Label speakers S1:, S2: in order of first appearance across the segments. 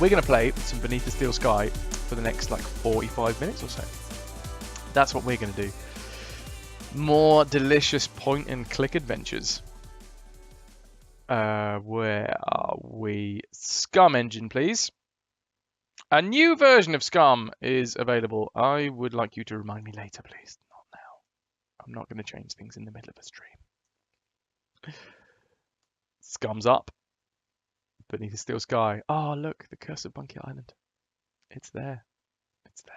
S1: we're going to play some Beneath the Steel Sky for the next, like, 45 minutes or so. That's what we're going to do. More delicious point-and-click adventures. Where are we? Scum Engine, please. A new version of Scum is available. I would like you to remind me later, please. Not now. I'm not going to change things in the middle of a stream. Scum's up. Beneath the Steel Sky. Oh, look, the Curse of Bunky Island. It's there. It's there.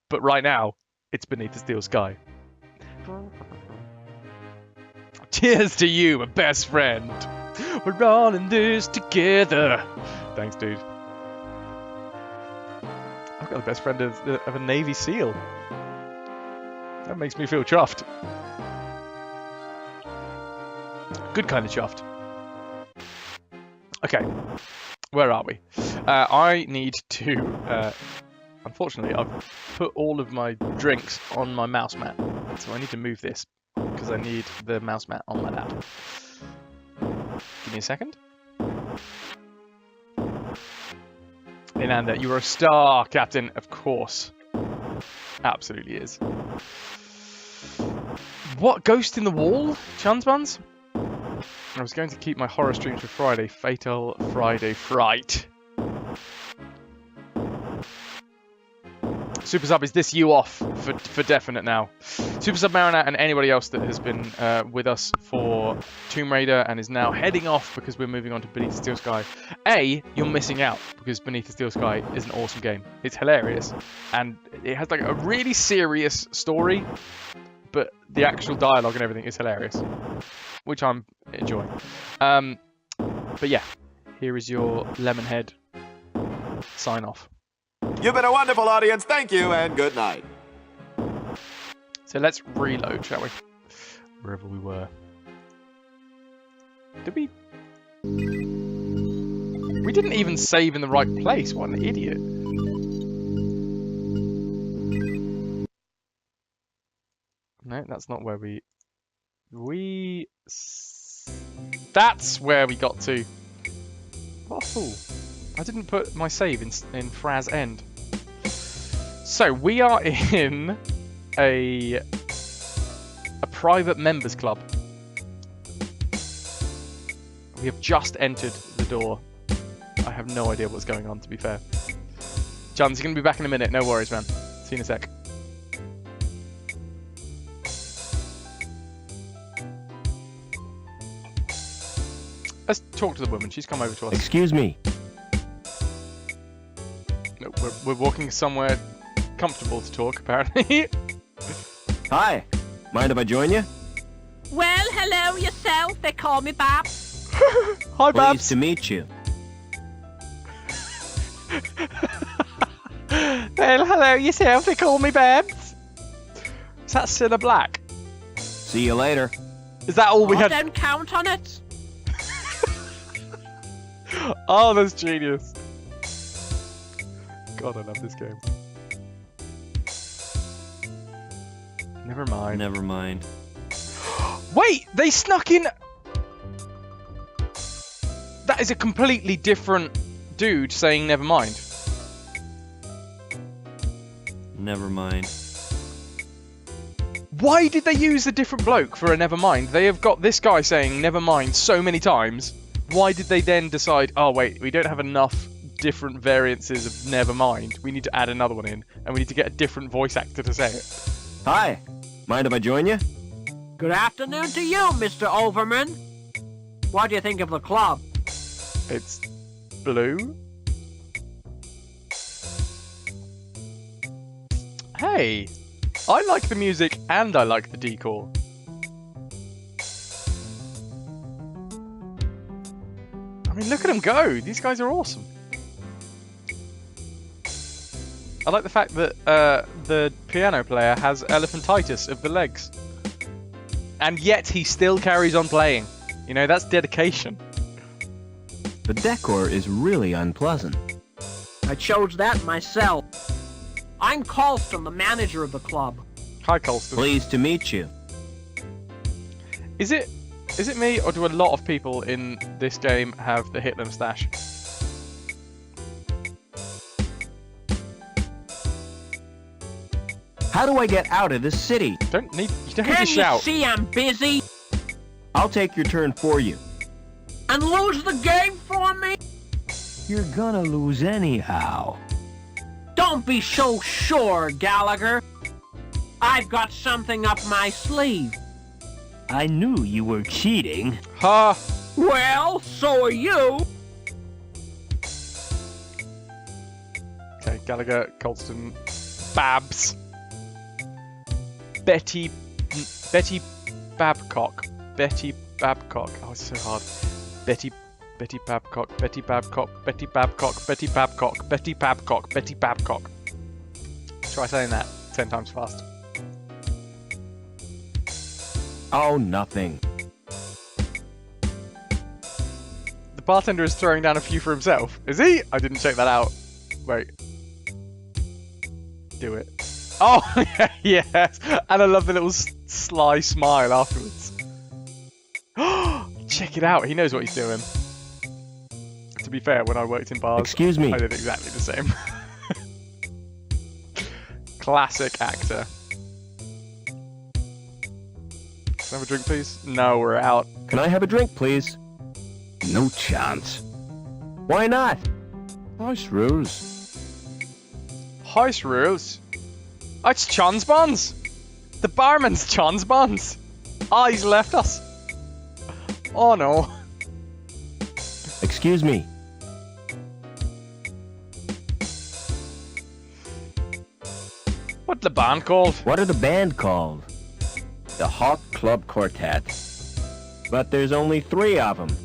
S1: But right now, it's Beneath the Steel Sky. Cheers to you, my best friend. We're all in this together. Thanks, dude. I've got the best friend of a Navy SEAL. That makes me feel chuffed. Good kind of chuffed. Okay, where are we? I need to... unfortunately, I've put all of my drinks on my mouse mat. So I need to move this, because I need the mouse mat on my lap. Give me a second. Inanda, you are a star, Captain. Of course. Absolutely is. What? Ghost in the Wall? Chansbuns? I was going to keep my horror streams for Friday. Fatal Friday Fright. Super Sub, is this you off for definite now? Super Sub Marinette and anybody else that has been with us for Tomb Raider and is now heading off because we're moving on to Beneath the Steel Sky. A, you're missing out because Beneath the Steel Sky is an awesome game. It's hilarious and it has like a really serious story, but the actual dialogue and everything is hilarious, which I'm enjoying. But yeah, here is your Lemonhead sign off.
S2: You've been a wonderful audience. Thank you and good night.
S1: So let's reload, shall we? Wherever we were. Did we? We didn't even save in the right place. What an idiot. No, that's not where that's where we got to. What a fool. I didn't put my save in Fraz End. So we are in a private members club. We have just entered the door. I have no idea what's going on, to be fair. Chans, you're going to be back in a minute. No worries, man. See you in a sec. Let's talk to the woman. She's come over to us.
S3: Excuse me.
S1: No, we're walking somewhere comfortable to talk, apparently.
S3: Hi. Mind if I join you?
S4: Well, hello yourself. They call me Babs.
S1: Hi, Babs.
S3: Pleased to meet you.
S1: Well, hello yourself. They call me Babs. Is that Cilla Black?
S3: See you later.
S1: Is that all we had?
S4: Don't count on it.
S1: Oh, that's genius. God, I love this game. Never mind.
S3: Never mind.
S1: Wait, they snuck in. That is a completely different dude saying never mind.
S3: Never mind.
S1: Why did they use a different bloke for a never mind? They have got this guy saying never mind so many times. Why did they then decide, oh wait, we don't have enough different variances of never mind. We need to add another one in, and we need to get a different voice actor to say it.
S3: Hi. Mind if I join you?
S4: Good afternoon to you, Mr. Overman. What do you think of the club?
S1: It's blue. Hey, I like the music and I like the decor. I mean, look at them go. These guys are awesome. I like the fact that the piano player has elephantitis of the legs. And yet he still carries on playing. You know, that's dedication.
S3: The decor is really unpleasant.
S4: I chose that myself. I'm Colston, the manager of the club.
S1: Hi, Colston.
S3: Pleased to meet you.
S1: Is it Is it me, or do a lot of people in this game have the Hitler moustache?
S3: How do I get out of this city?
S1: You don't need
S4: Can
S1: to
S4: you
S1: shout.
S4: see I'm busy?
S3: I'll take your turn for you.
S4: And lose the game for me?
S3: You're gonna lose anyhow.
S4: Don't be so sure, Gallagher. I've got something up my sleeve.
S3: I knew you were cheating.
S1: Ha!
S4: Well, so are you.
S1: Okay, Gallagher, Colston, Babs, Betty Babcock. Oh, it's so hard. Betty Babcock. Try saying that 10 times fast.
S3: Oh, nothing.
S1: The bartender is throwing down a few for himself. Is he? I didn't check that out. Wait. Do it. Oh, yes. And I love the little sly smile afterwards. Check it out. He knows what he's doing. To be fair, when I worked in bars,
S3: Excuse me.
S1: I did exactly the same. Classic actor. Can I have a drink, please? No, we're out.
S3: Can I have a drink, please?
S5: No chance.
S3: Why not?
S5: House rules.
S1: House rules. Oh, it's Chon's Bonds. The barman's Chon's Bonds. Oh, he's left us. Oh no.
S3: Excuse me.
S1: What's the band called?
S3: What are the band called?
S5: The Hot Club Quartet.
S3: But there's only 3 of them.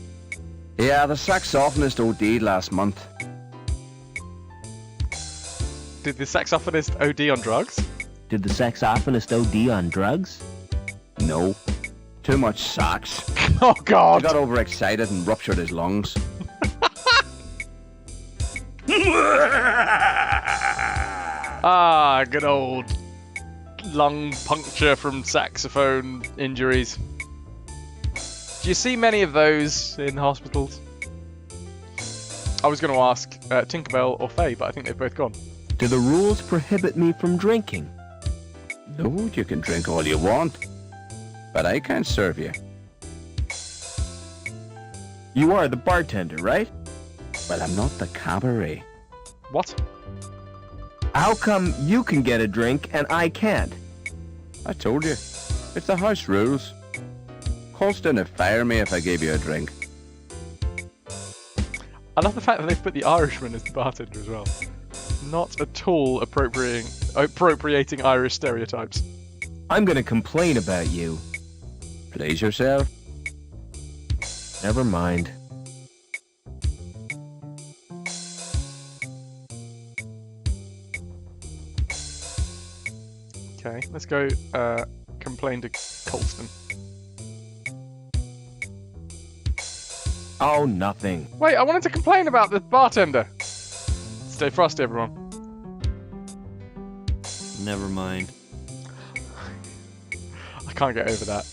S5: Yeah, the saxophonist OD'd last month.
S1: Did the saxophonist OD on drugs?
S3: Did the saxophonist OD on drugs?
S5: No. Too much sax.
S1: Oh
S5: He
S1: god.
S5: got overexcited and ruptured his lungs.
S1: Ah, good old lung puncture from saxophone injuries. Do you see many of those in hospitals? I was going to ask Tinkerbell or Faye, but I think they've both gone.
S3: Do the rules prohibit me from drinking?
S5: No, you can drink all you want. But I can't serve you.
S3: You are the bartender, right?
S5: Well, I'm not the cabaret.
S1: What?
S3: How come you can get a drink and I can't?
S5: I told you. It's the house rules. Colston would fire me if I gave you a drink.
S1: I love the fact that they've put the Irishman as the bartender as well. Not at all appropriating Irish stereotypes.
S3: I'm gonna complain about you.
S5: Please yourself.
S3: Never mind.
S1: Okay, let's go complain to Colston.
S3: Oh, nothing.
S1: Wait, I wanted to complain about the bartender. Stay frosty, everyone.
S3: Never mind.
S1: I can't get over that.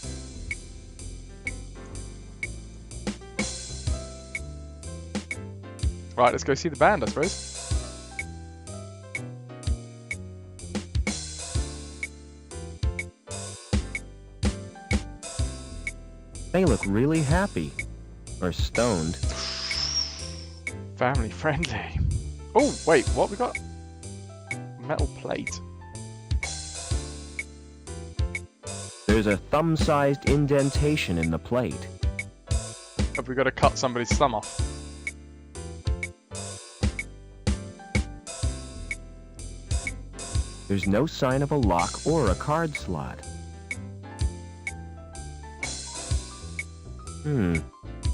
S1: Right, let's go see the band, I suppose.
S3: They look really happy. Or stoned.
S1: Family friendly. Oh, wait, what we got? Metal plate.
S3: There's a thumb-sized indentation in the plate.
S1: Have we got to cut somebody's thumb off?
S3: There's no sign of a lock or a card slot.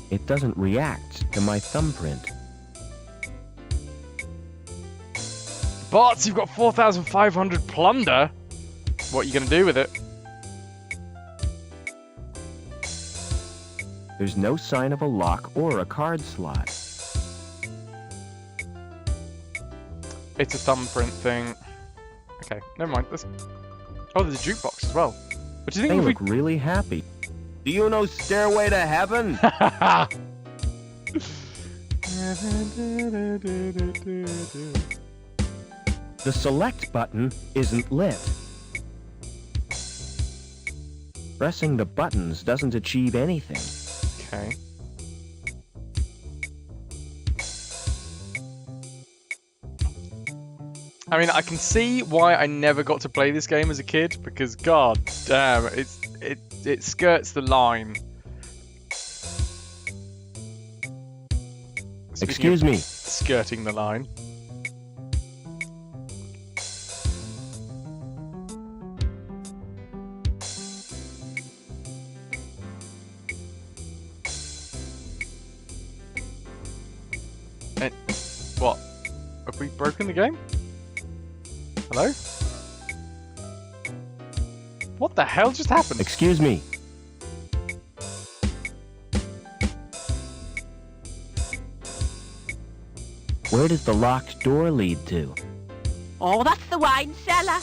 S3: It doesn't react to my thumbprint.
S1: Bots, you've got 4,500 plunder. What are you going to do with it?
S3: There's no sign of a lock or a card slot.
S1: It's a thumbprint thing. Okay, never mind. Oh, there's a jukebox as well. What do you
S3: They
S1: think if
S3: look really happy.
S1: do
S3: Do you know Stairway to Heaven? The select button isn't lit. Pressing the buttons doesn't achieve anything.
S1: Okay. I mean, I can see why I never got to play this game as a kid, because god damn, it skirts the line. Speaking
S3: Excuse
S1: of
S3: me.
S1: skirting the line. And what? Have we broken the game? Hello? What the hell just happened?
S3: Excuse me. Where does the locked door lead to?
S6: Oh, that's the wine cellar.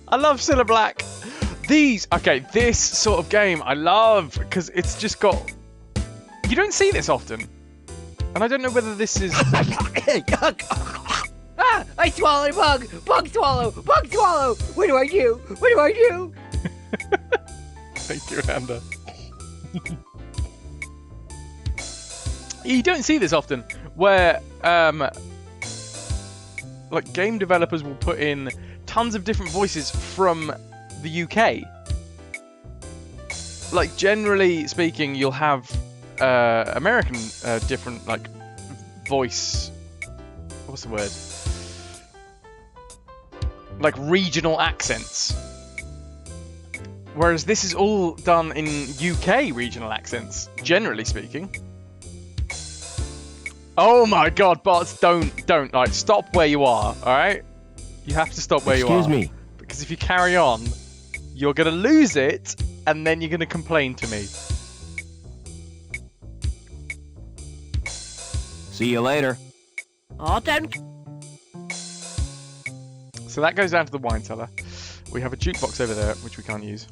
S1: I love Cilla Black. This sort of game I love because it's just got. You don't see this often, and I don't know whether this is.
S6: Ah! I swallowed a bug! Bug swallow! Bug swallow! What do I do? What do I do?
S1: Thank you, Amanda. You don't see this often, where like game developers will put in tons of different voices from the UK. Like generally speaking, you'll have American different like voice. What's the word? Like regional accents. Whereas this is all done in UK regional accents, generally speaking. Oh my god, bots, don't, like, stop where you are, alright? You have to stop where you are.
S3: Excuse me.
S1: Because if you carry on, you're gonna lose it, and then you're gonna complain to me.
S3: See you later.
S6: Oh, don't.
S1: So that goes down to the wine cellar. We have a jukebox over there, which we can't use.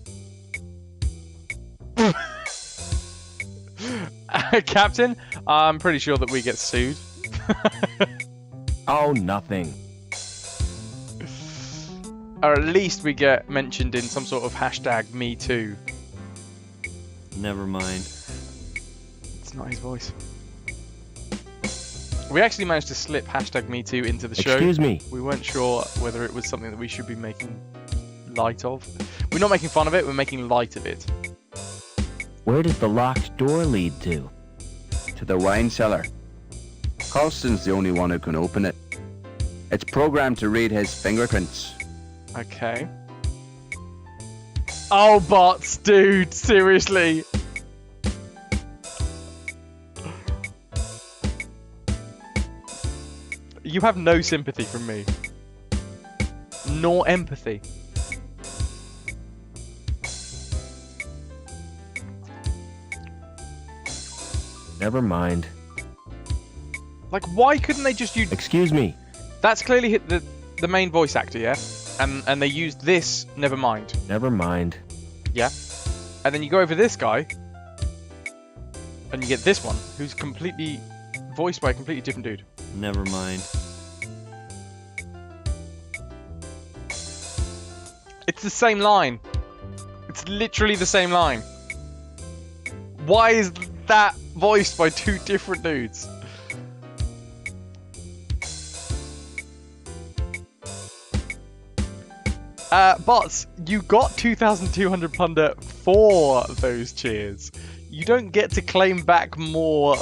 S1: Captain, I'm pretty sure that we get sued.
S3: Oh, nothing.
S1: Or at least we get mentioned in some sort of hashtag Me Too.
S7: Never mind.
S1: It's not his voice. We actually managed to slip hashtag Me Too into the show.
S3: Excuse me.
S1: We weren't sure whether it was something that we should be making light of. We're not making fun of it, we're making light of it.
S3: Where does the locked door lead to?
S5: To the wine cellar. Colston's the only one who can open it. It's programmed to read his fingerprints.
S1: Okay. Oh, bots, dude, seriously. You have no sympathy from me. Nor empathy.
S3: Never mind.
S1: Like, why couldn't they just use...
S3: Excuse me.
S1: That's clearly hit the main voice actor, yeah? And they used this, never mind.
S3: Never mind.
S1: Yeah? And then you go over this guy, and you get this one, who's completely voiced by a completely different dude.
S7: Never mind.
S1: It's the same line. It's literally the same line. Why is that voiced by two different dudes? Bots, you got 2,200 plunder for those cheers. You don't get to claim back more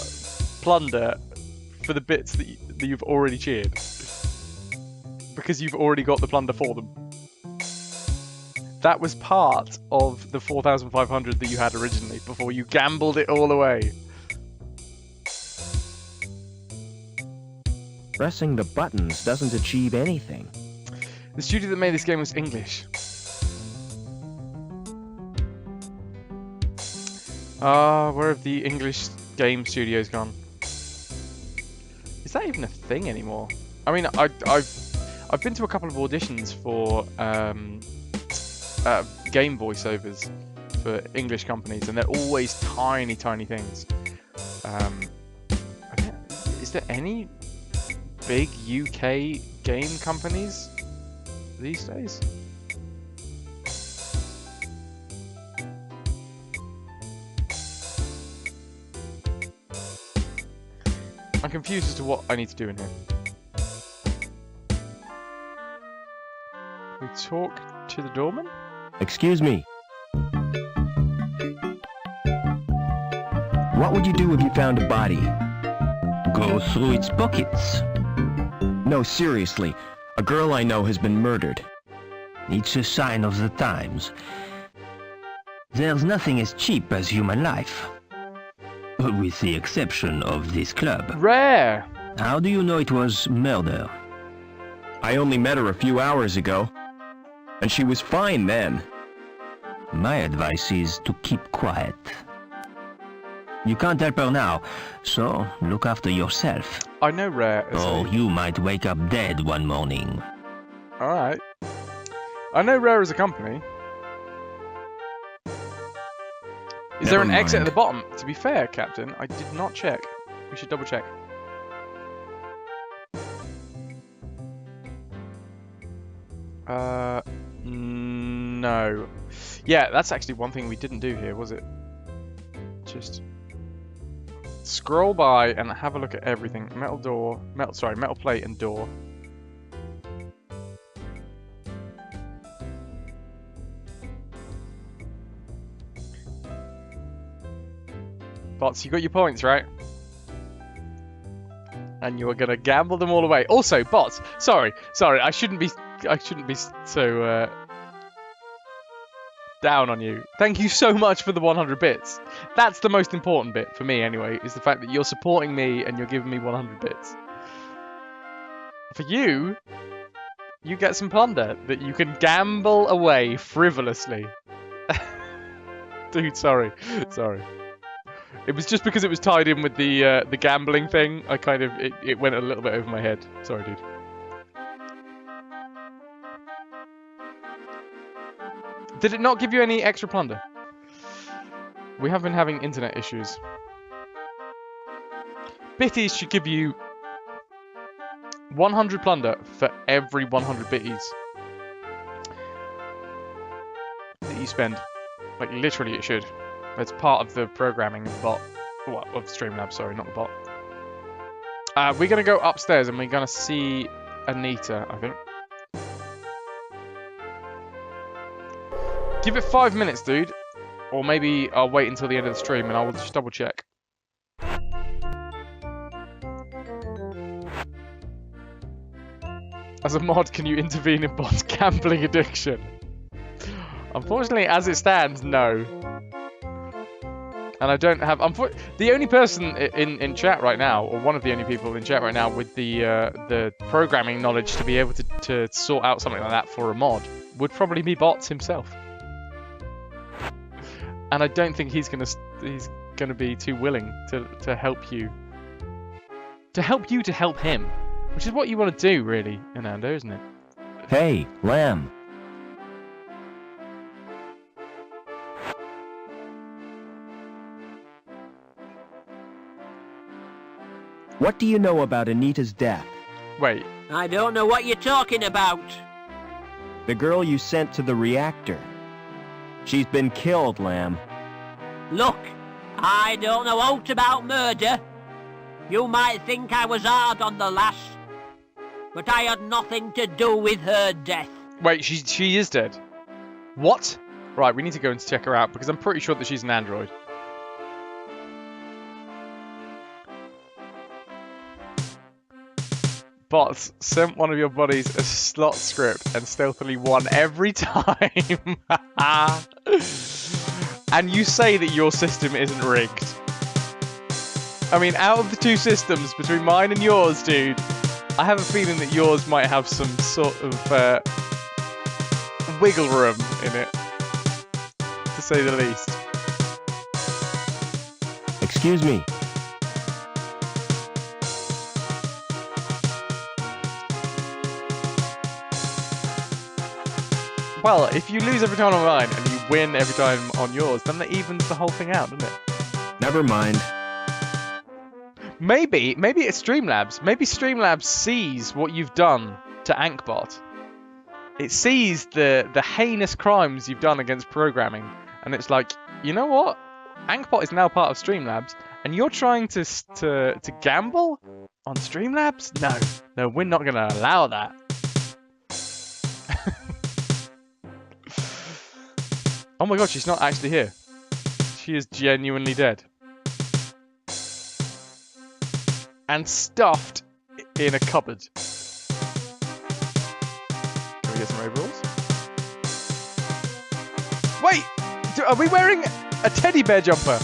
S1: plunder for the bits that you've already cheered. Because you've already got the plunder for them. That was part of the 4,500 that you had originally, before you gambled it all away.
S3: Pressing the buttons doesn't achieve anything.
S1: The studio that made this game was English. Where have the English game studios gone? Is that even a thing anymore? I mean, I've been to a couple of auditions for game voiceovers for English companies, and they're always tiny things. Is there any big UK game companies these days? I'm confused as to what I need to do in here. We talk to the doorman?
S3: Excuse me. What would you do if you found a body?
S8: Go through its pockets.
S3: No, seriously. A girl I know has been murdered.
S8: It's a sign of the times. There's nothing as cheap as human life. With the exception of this club.
S1: Rare!
S8: How do you know it was murder?
S3: I only met her a few hours ago. And she was fine then.
S8: My advice is to keep quiet. You can't help her now, so look after yourself.
S1: I know Rare as
S8: Or you might wake up dead one morning.
S1: Alright. I know Rare as a company. Is there an
S3: Never
S1: exit at
S3: mind.
S1: the bottom? To be fair, Captain, I did not check. We should double check. No. Yeah, that's actually one thing we didn't do here, was it? Just scroll by and have a look at everything. Metal door, metal plate and door. Bots, you got your points, right? And you are gonna gamble them all away. Also, bots, sorry, I shouldn't be so down on you. Thank you so much for the 100 bits. That's the most important bit for me, anyway, is the fact that you're supporting me and you're giving me 100 bits. For you, you get some plunder that you can gamble away frivolously. Dude, sorry. It was just because it was tied in with the gambling thing. I kind of it went a little bit over my head. Sorry, dude. Did it not give you any extra plunder? We have been having internet issues. Bitties should give you 100 plunder for every 100 bitties that you spend. Like, literally it should. It's part of the programming of the bot. Well, of Streamlabs, sorry, not the bot. We're going to go upstairs and we're going to see Anita, I think. Give it 5 minutes, dude. Or maybe I'll wait until the end of the stream and I will just double check. As a mod, can you intervene in bot's gambling addiction? Unfortunately, as it stands, no. And I don't have... the only person in chat right now, or one of the only people in chat right now with the programming knowledge to be able to sort out something like that for a mod would probably be Bots himself. And I don't think he's gonna be too willing to help you. To help him. Which is what you want to do, really, Anando, isn't it?
S3: Hey, Lamb. What do you know about Anita's death?
S1: Wait.
S4: I don't know what you're talking about.
S3: The girl you sent to the reactor. She's been killed, Lamb.
S4: Look, I don't know aught about murder. You might think I was hard on the lass, but I had nothing to do with her death.
S1: Wait, she is dead. What? Right, we need to go and check her out because I'm pretty sure that she's an android. Bots, sent one of your buddies a slot script and stealthily won every time. And you say that your system isn't rigged. I mean, out of the two systems, between mine and yours, dude, I have a feeling that yours might have some sort of wiggle room in it, to say the least.
S3: Excuse me.
S1: Well, if you lose every time on mine and you win every time on yours, then that evens the whole thing out, doesn't it?
S3: Never mind.
S1: Maybe it's Streamlabs. Maybe Streamlabs sees what you've done to Ankbot. It sees the heinous crimes you've done against programming, and it's like, you know what? Ankbot is now part of Streamlabs, and you're trying to gamble on Streamlabs? No, we're not going to allow that. Oh my god, she's not actually here. She is genuinely dead. And stuffed in a cupboard. Can we get some overalls? Wait! Are we wearing a teddy bear jumper?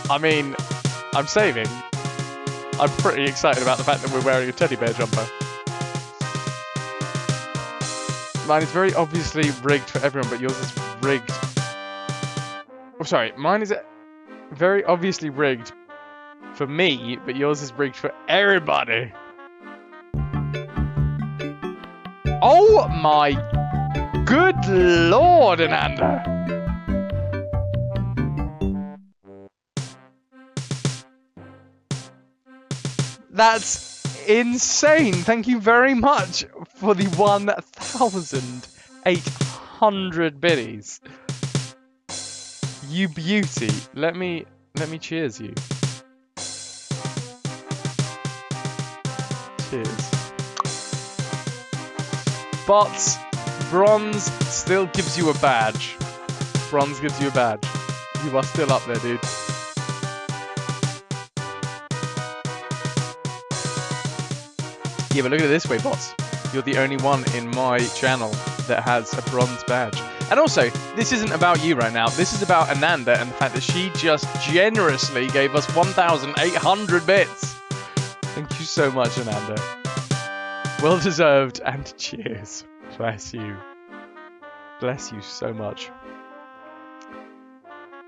S1: I mean, I'm saving. I'm pretty excited about the fact that we're wearing a teddy bear jumper. Mine is very obviously rigged for everyone, but yours is rigged. Oh, sorry. Mine is very obviously rigged for me, but yours is rigged for everybody. Oh my good lord, Ananda. That's insane. Thank you very much for the 1,800 biddies. You beauty. Let me cheers you. Cheers. But bronze still gives you a badge. Bronze gives you a badge. You are still up there, dude. Yeah, but look at it this way, bots. You're the only one in my channel that has a bronze badge. And also, this isn't about you right now. This is about Ananda and the fact that she just generously gave us 1,800 bits. Thank you so much, Ananda. Well deserved, and cheers. Bless you. Bless you so much.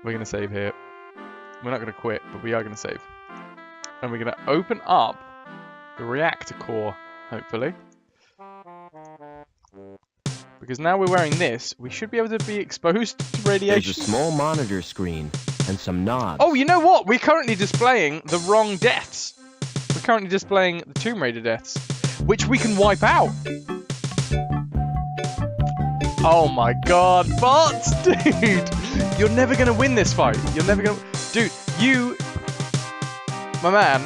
S1: We're going to save here. We're not going to quit, but we are going to save. And we're going to open up the reactor core, hopefully. Because now we're wearing this, we should be able to be exposed to radiation.
S3: There's a small monitor screen and some knobs.
S1: Oh, you know what? We're currently displaying the wrong deaths. We're currently displaying the Tomb Raider deaths, which we can wipe out. Oh my god, bots, dude! You're never gonna win this fight. You're never gonna... Dude, you... My man...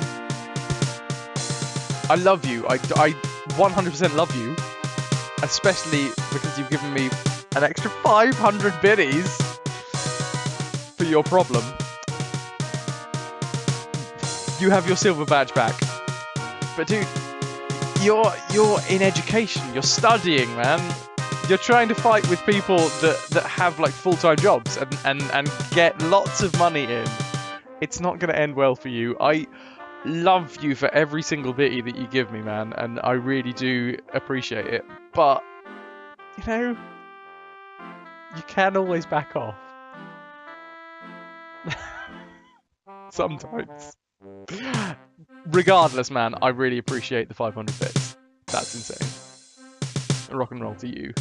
S1: I love you. I 100% love you. Especially because you've given me an extra 500 biddies for your problem. You have your silver badge back. But dude, you're in education. You're studying, man. You're trying to fight with people that have like full-time jobs and get lots of money in. It's not going to end well for you. I love you for every single bitty that you give me, man, and I really do appreciate it. But, you know, you can always back off. Sometimes. Regardless, man, I really appreciate the 500 bits. That's insane. Rock and roll to you.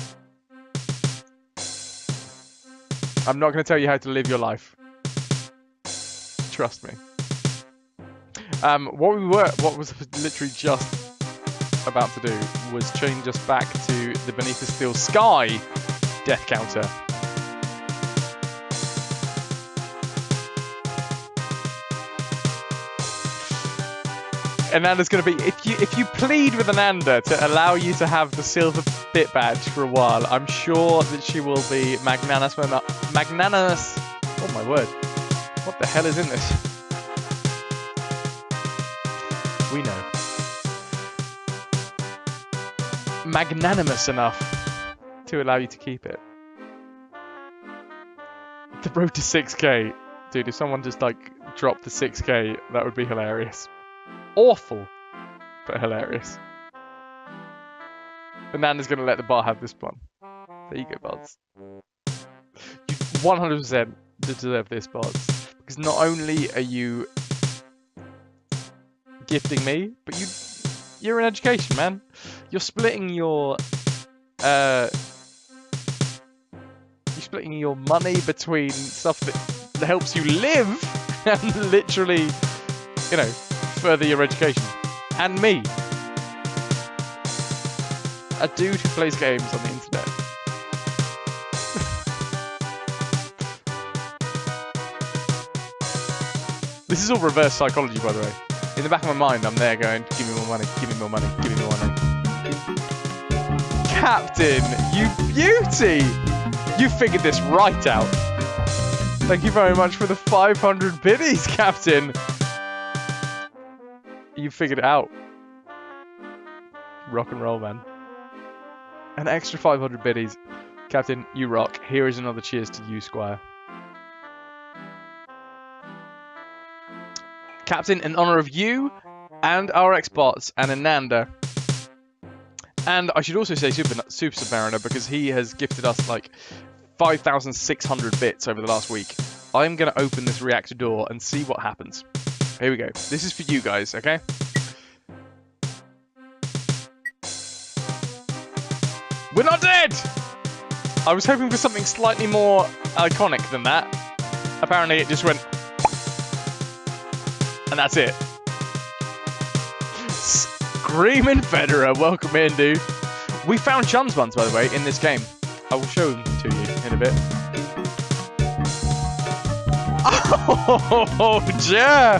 S1: I'm not going to tell you how to live your life. Trust me. What was literally just about to do was change us back to the Beneath the Steel Sky death counter. Ananda's going to be, if you plead with Ananda to allow you to have the silver bit badge for a while, I'm sure that she will be magnanimous. Oh my word! What the hell is in this? We know. Magnanimous enough to allow you to keep it. The road to 6k. Dude, if someone just like dropped the 6k, that would be hilarious. Awful, but hilarious. Ananda's gonna let the bar have this one. There you go, buds. 100% deserve this box. Because not only are you gifting me, but you're in education, man. You're splitting your money between stuff that helps you live and literally, you know, further your education. And me, a dude who plays games on the internet. This is all reverse psychology, by the way. In the back of my mind, I'm there going, give me more money, give me more money, give me more money. Captain, you beauty! You figured this right out. Thank you very much for the 500 biddies, Captain. You figured it out. Rock and roll, man. An extra 500 biddies. Captain, you rock. Here is another cheers to you, Squire. Captain, in honor of you and our Xbots and Ananda. And I should also say Super Submariner, because he has gifted us like 5,600 bits over the last week. I'm going to open this reactor door and see what happens. Here we go. This is for you guys, okay? We're not dead! I was hoping for something slightly more iconic than that. Apparently it just went... And that's it. Screaming Federer, welcome in, dude. We found Chums Buns, by the way, in this game. I will show them to you in a bit. Oh, yeah!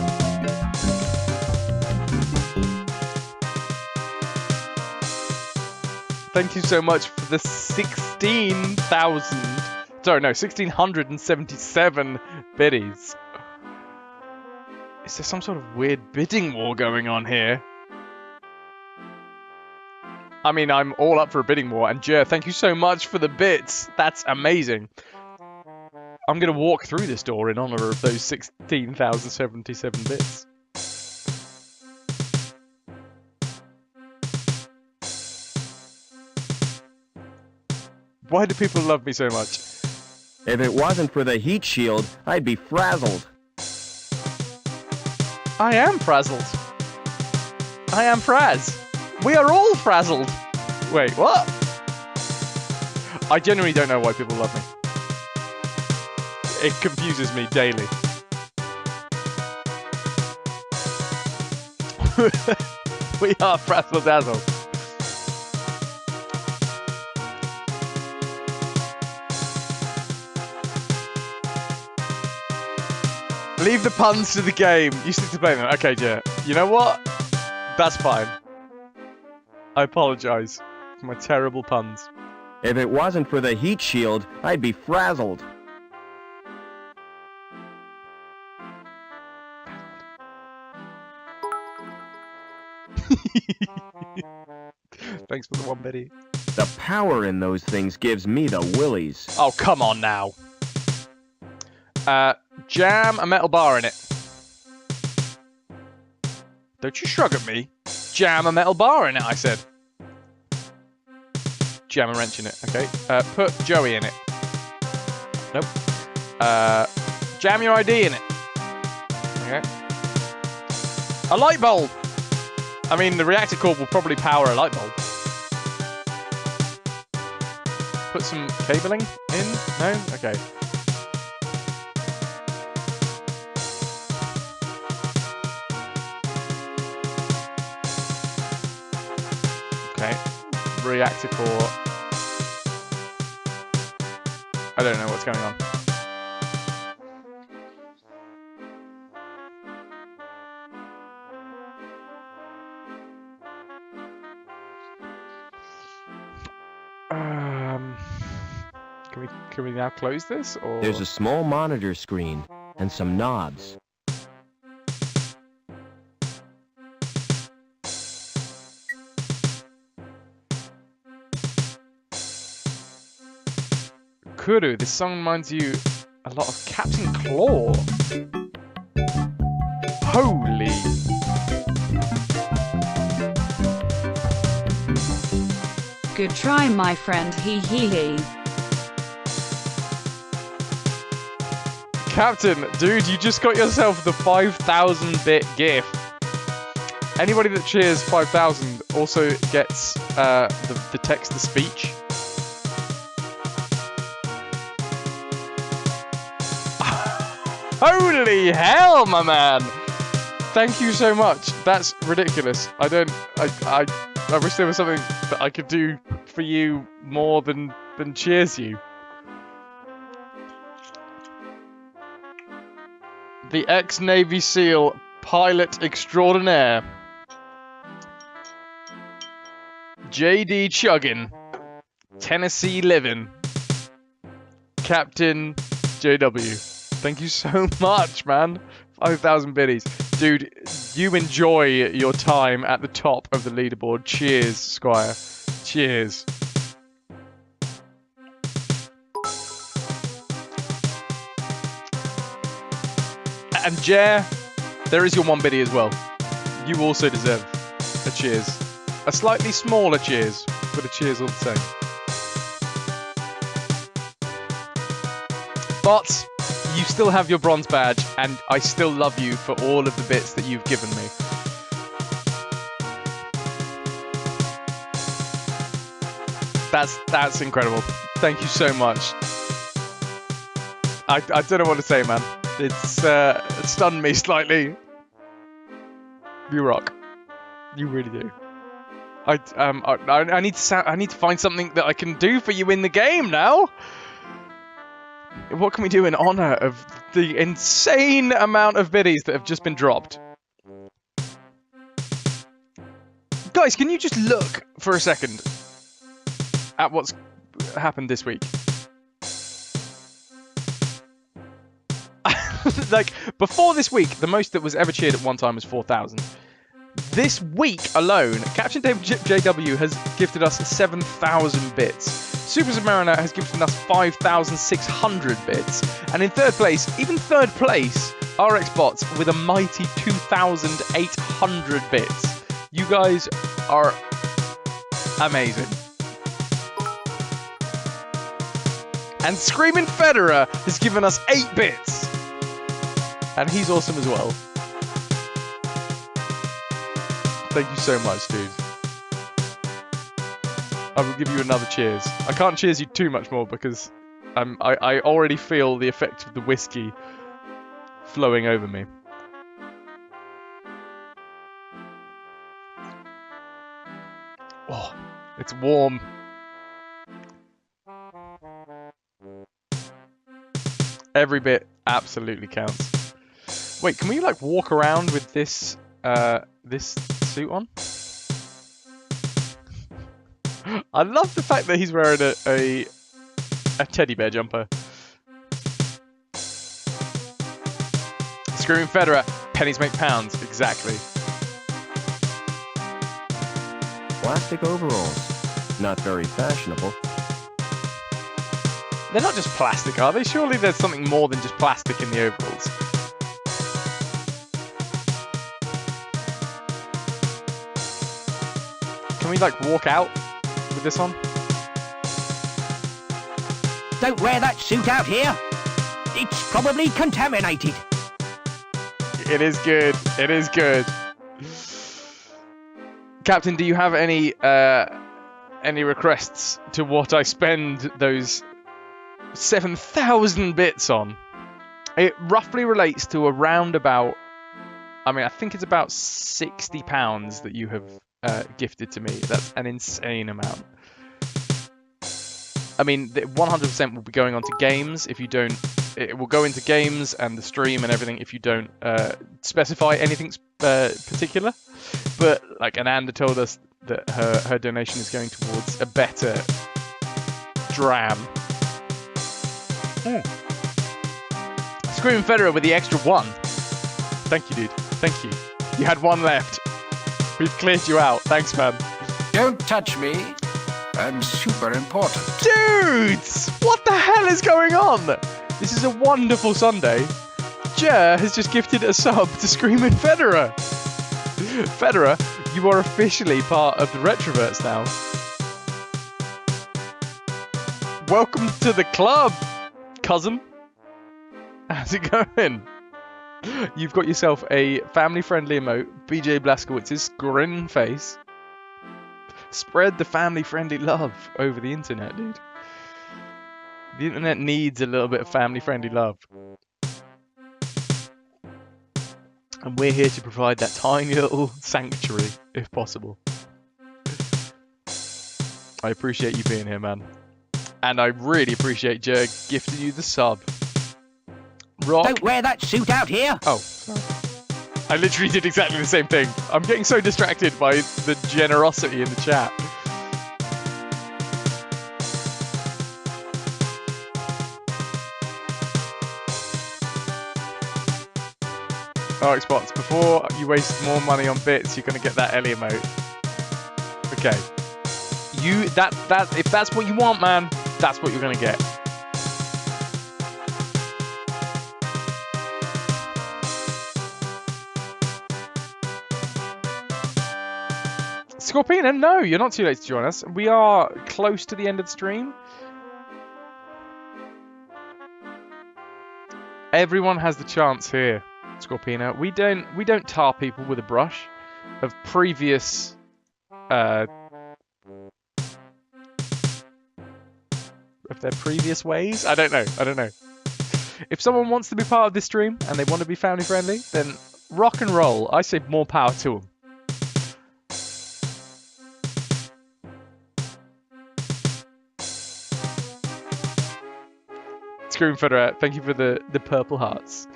S1: Thank you so much for the 1,677 biddies. Is there some sort of weird bidding war going on here? I mean, I'm all up for a bidding war, and Jer, thank you so much for the bits. That's amazing. I'm going to walk through this door in honor of those 16,077 bits. Why do people love me so much?
S3: If it wasn't for the heat shield, I'd be frazzled.
S1: I am frazzled. I am Fraz. We are all frazzled. Wait, what? I genuinely don't know why people love me. It confuses me daily. We are frazzle dazzle. Leave the puns to the game. You stick to playing them. Okay, Jer. You know what? That's fine. I apologise for my terrible puns.
S3: If it wasn't for the heat shield, I'd be frazzled.
S1: Thanks for the one, Betty.
S3: The power in those things gives me the willies.
S1: Oh, come on now. Jam a metal bar in it. Don't you shrug at me. Jam a metal bar in it, I said. Jam a wrench in it, okay. Put Joey in it. Nope. Jam your ID in it. Okay. A light bulb! I mean, the reactor core will probably power a light bulb. Put some cabling in? No? Okay. Okay. Reactor core. I don't know what's going on. Can we now close this? Or
S3: There's a small monitor screen and some knobs.
S1: Kuru, this song reminds you a lot of Captain Claw. Holy.
S9: Good try, my friend. Hee hee hee.
S1: Captain, dude, you just got yourself the 5,000-bit GIF. Anybody that cheers 5,000 also gets the text-to-speech. Holy hell, my man! Thank you so much. That's ridiculous. I wish there was something that I could do for you more than cheers you. The ex-Navy SEAL pilot extraordinaire, J.D. Chuggin, Tennessee living, Captain J.W. Thank you so much, man. 5,000 biddies. Dude, you enjoy your time at the top of the leaderboard. Cheers, Squire. Cheers. And Jer, there is your 1 biddy as well. You also deserve a cheers. A slightly smaller cheers, but a cheers all the same. But you still have your bronze badge, and I still love you for all of the bits that you've given me. That's incredible. Thank you so much. I don't know what to say, man. It stunned me slightly. You rock. You really do. I need to find something that I can do for you in the game now. What can we do in honor of the insane amount of biddies that have just been dropped? Guys, can you just look for a second at what's happened this week? Like, before this week, the most that was ever cheered at one time was 4,000. This week alone, Captain JW has gifted us 7,000 bits. Super Submariner has gifted us 5,600 bits. And in third place, even third place, RxBots with a mighty 2,800 bits. You guys are amazing. And Screaming Federer has given us 8 bits. And he's awesome as well. Thank you so much, dude. I will give you another cheers. I can't cheers you too much more because I already feel the effect of the whiskey flowing over me. Oh, it's warm. Every bit absolutely counts. Wait, can we like walk around with this this suit on? I love the fact that he's wearing a teddy bear jumper. Screaming Federer, pennies make pounds, exactly.
S3: Plastic overalls. Not very fashionable.
S1: They're not just plastic, are they? Surely there's something more than just plastic in the overalls. Can we like walk out with this on?
S4: Don't wear that suit out here. It's probably contaminated.
S1: It is good. It is good. Captain, do you have any requests to what I spend those 7,000 bits on? It roughly relates to around about, I mean, I think it's about £60 that you have gifted to me. That's an insane amount. I mean, 100% will be going on to games if you don't. It will go into games and the stream and everything if you don't specify anything particular. But like Ananda told us that her donation is going towards a better dram. Screaming Federer with the extra 1. Thank you, dude. Thank you. You had 1 left. We've cleared you out. Thanks, man.
S9: Don't touch me. I'm super important.
S1: Dudes! What the hell is going on? This is a wonderful Sunday. Jer has just gifted a sub to Screaming Federer. Federer, you are officially part of the Retroverts now. Welcome to the club, cousin. How's it going? You've got yourself a family-friendly emote, BJ Blazkowicz's grin face. Spread the family-friendly love over the internet, dude. The internet needs a little bit of family-friendly love. And we're here to provide that tiny little sanctuary, if possible. I appreciate you being here, man. And I really appreciate Jurg gifting you the sub. Rock.
S4: Don't wear that suit out here.
S1: Oh, sorry. I literally did exactly the same thing. I'm getting so distracted by the generosity in the chat. Oh, Xbox, before you waste more money on bits, you're gonna get that Ellie emote. Okay. If that's what you want, man, that's what you're gonna get. Scorpina, no, you're not too late to join us. We are close to the end of the stream. Everyone has the chance here, Scorpina. We don't tar people with a brush of previous of their previous ways. I don't know. If someone wants to be part of this stream and they want to be family friendly, then rock and roll. I say more power to them. Scream Federer, thank you for the purple hearts.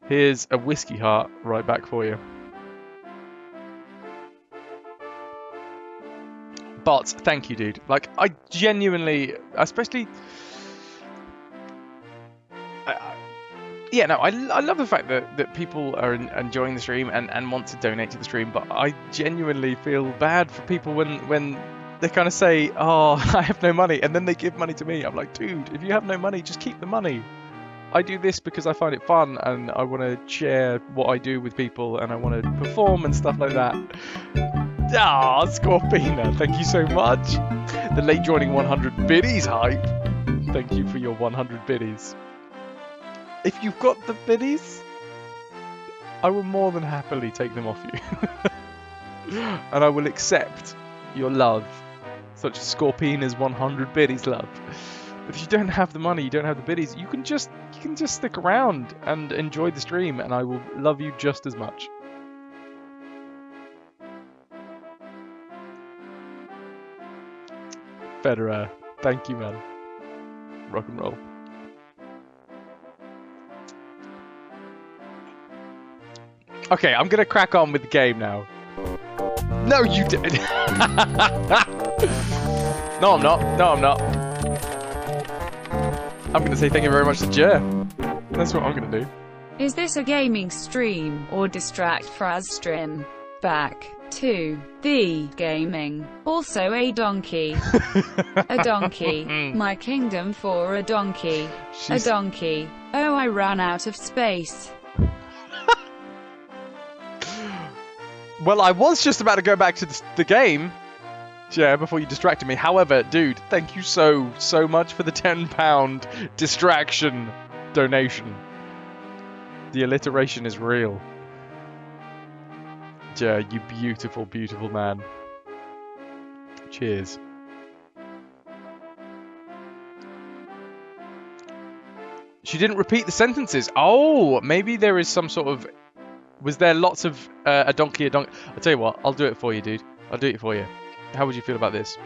S1: Here's a whiskey heart right back for you. Bots, thank you, dude. Like, I genuinely, especially... I love the fact that people are enjoying the stream and want to donate to the stream, but I genuinely feel bad for people when they kind of say, oh, I have no money, and then they give money to me. I'm like, dude, if you have no money, just keep the money. I do this because I find it fun, and I want to share what I do with people, and I want to perform and stuff like that. Ah, Scorpina, thank you so much. The late joining 100 biddies hype. Thank you for your 100 biddies. If you've got the biddies, I will more than happily take them off you. And I will accept your love, such as Scorpina's 100 biddies love. But if you don't have the money, you don't have the biddies, you can just stick around and enjoy the stream, and I will love you just as much. Federer, thank you, man. Rock and roll. Okay, I'm gonna crack on with the game now. No, you did. No, I'm not. No, I'm not. I'm gonna say thank you very much to Jer. That's what I'm gonna do.
S10: Is this a gaming stream or Distract Fraz stream? Back to the gaming. Also a donkey. A donkey. My kingdom for a donkey. A donkey. Oh, I ran out of space.
S1: Well, I was just about to go back to the game, Jer, before you distracted me. However, dude, thank you so much for the £10 distraction donation. The alliteration is real. Jer, you beautiful, beautiful man. Cheers. She didn't repeat the sentences. Oh, maybe there is some sort of... Was there lots of a donkey? I'll tell you what, I'll do it for you, dude. I'll do it for you. How would you feel about this?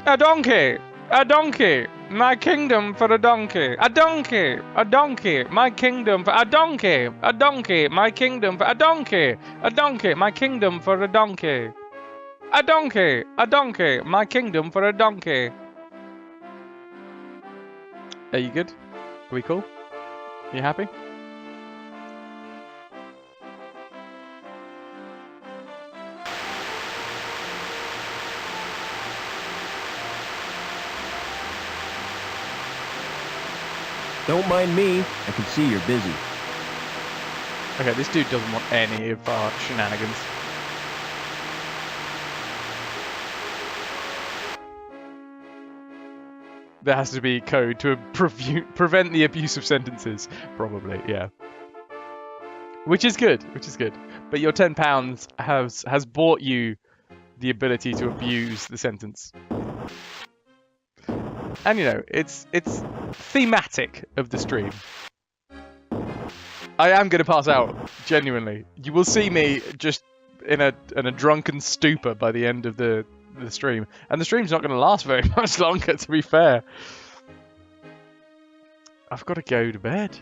S1: A donkey! A donkey! My kingdom for a donkey! A donkey! A donkey! My kingdom for a donkey! A donkey! My kingdom for a donkey! A donkey! My kingdom for a donkey! A donkey! A donkey! My kingdom for a donkey! Are you good? Are we cool? You happy?
S3: Don't mind me. I can see you're busy.
S1: Okay, this dude doesn't want any of our shenanigans. there has to be code to prevent the abuse of sentences. Probably, yeah. Which is good. But your £10 has bought you the ability to abuse the sentence. And you know, it's thematic of the stream. I am going to pass out, genuinely. You will see me just in a drunken stupor by the end of the stream. And the stream's not going to last very much longer, to be fair. I've got to go to bed.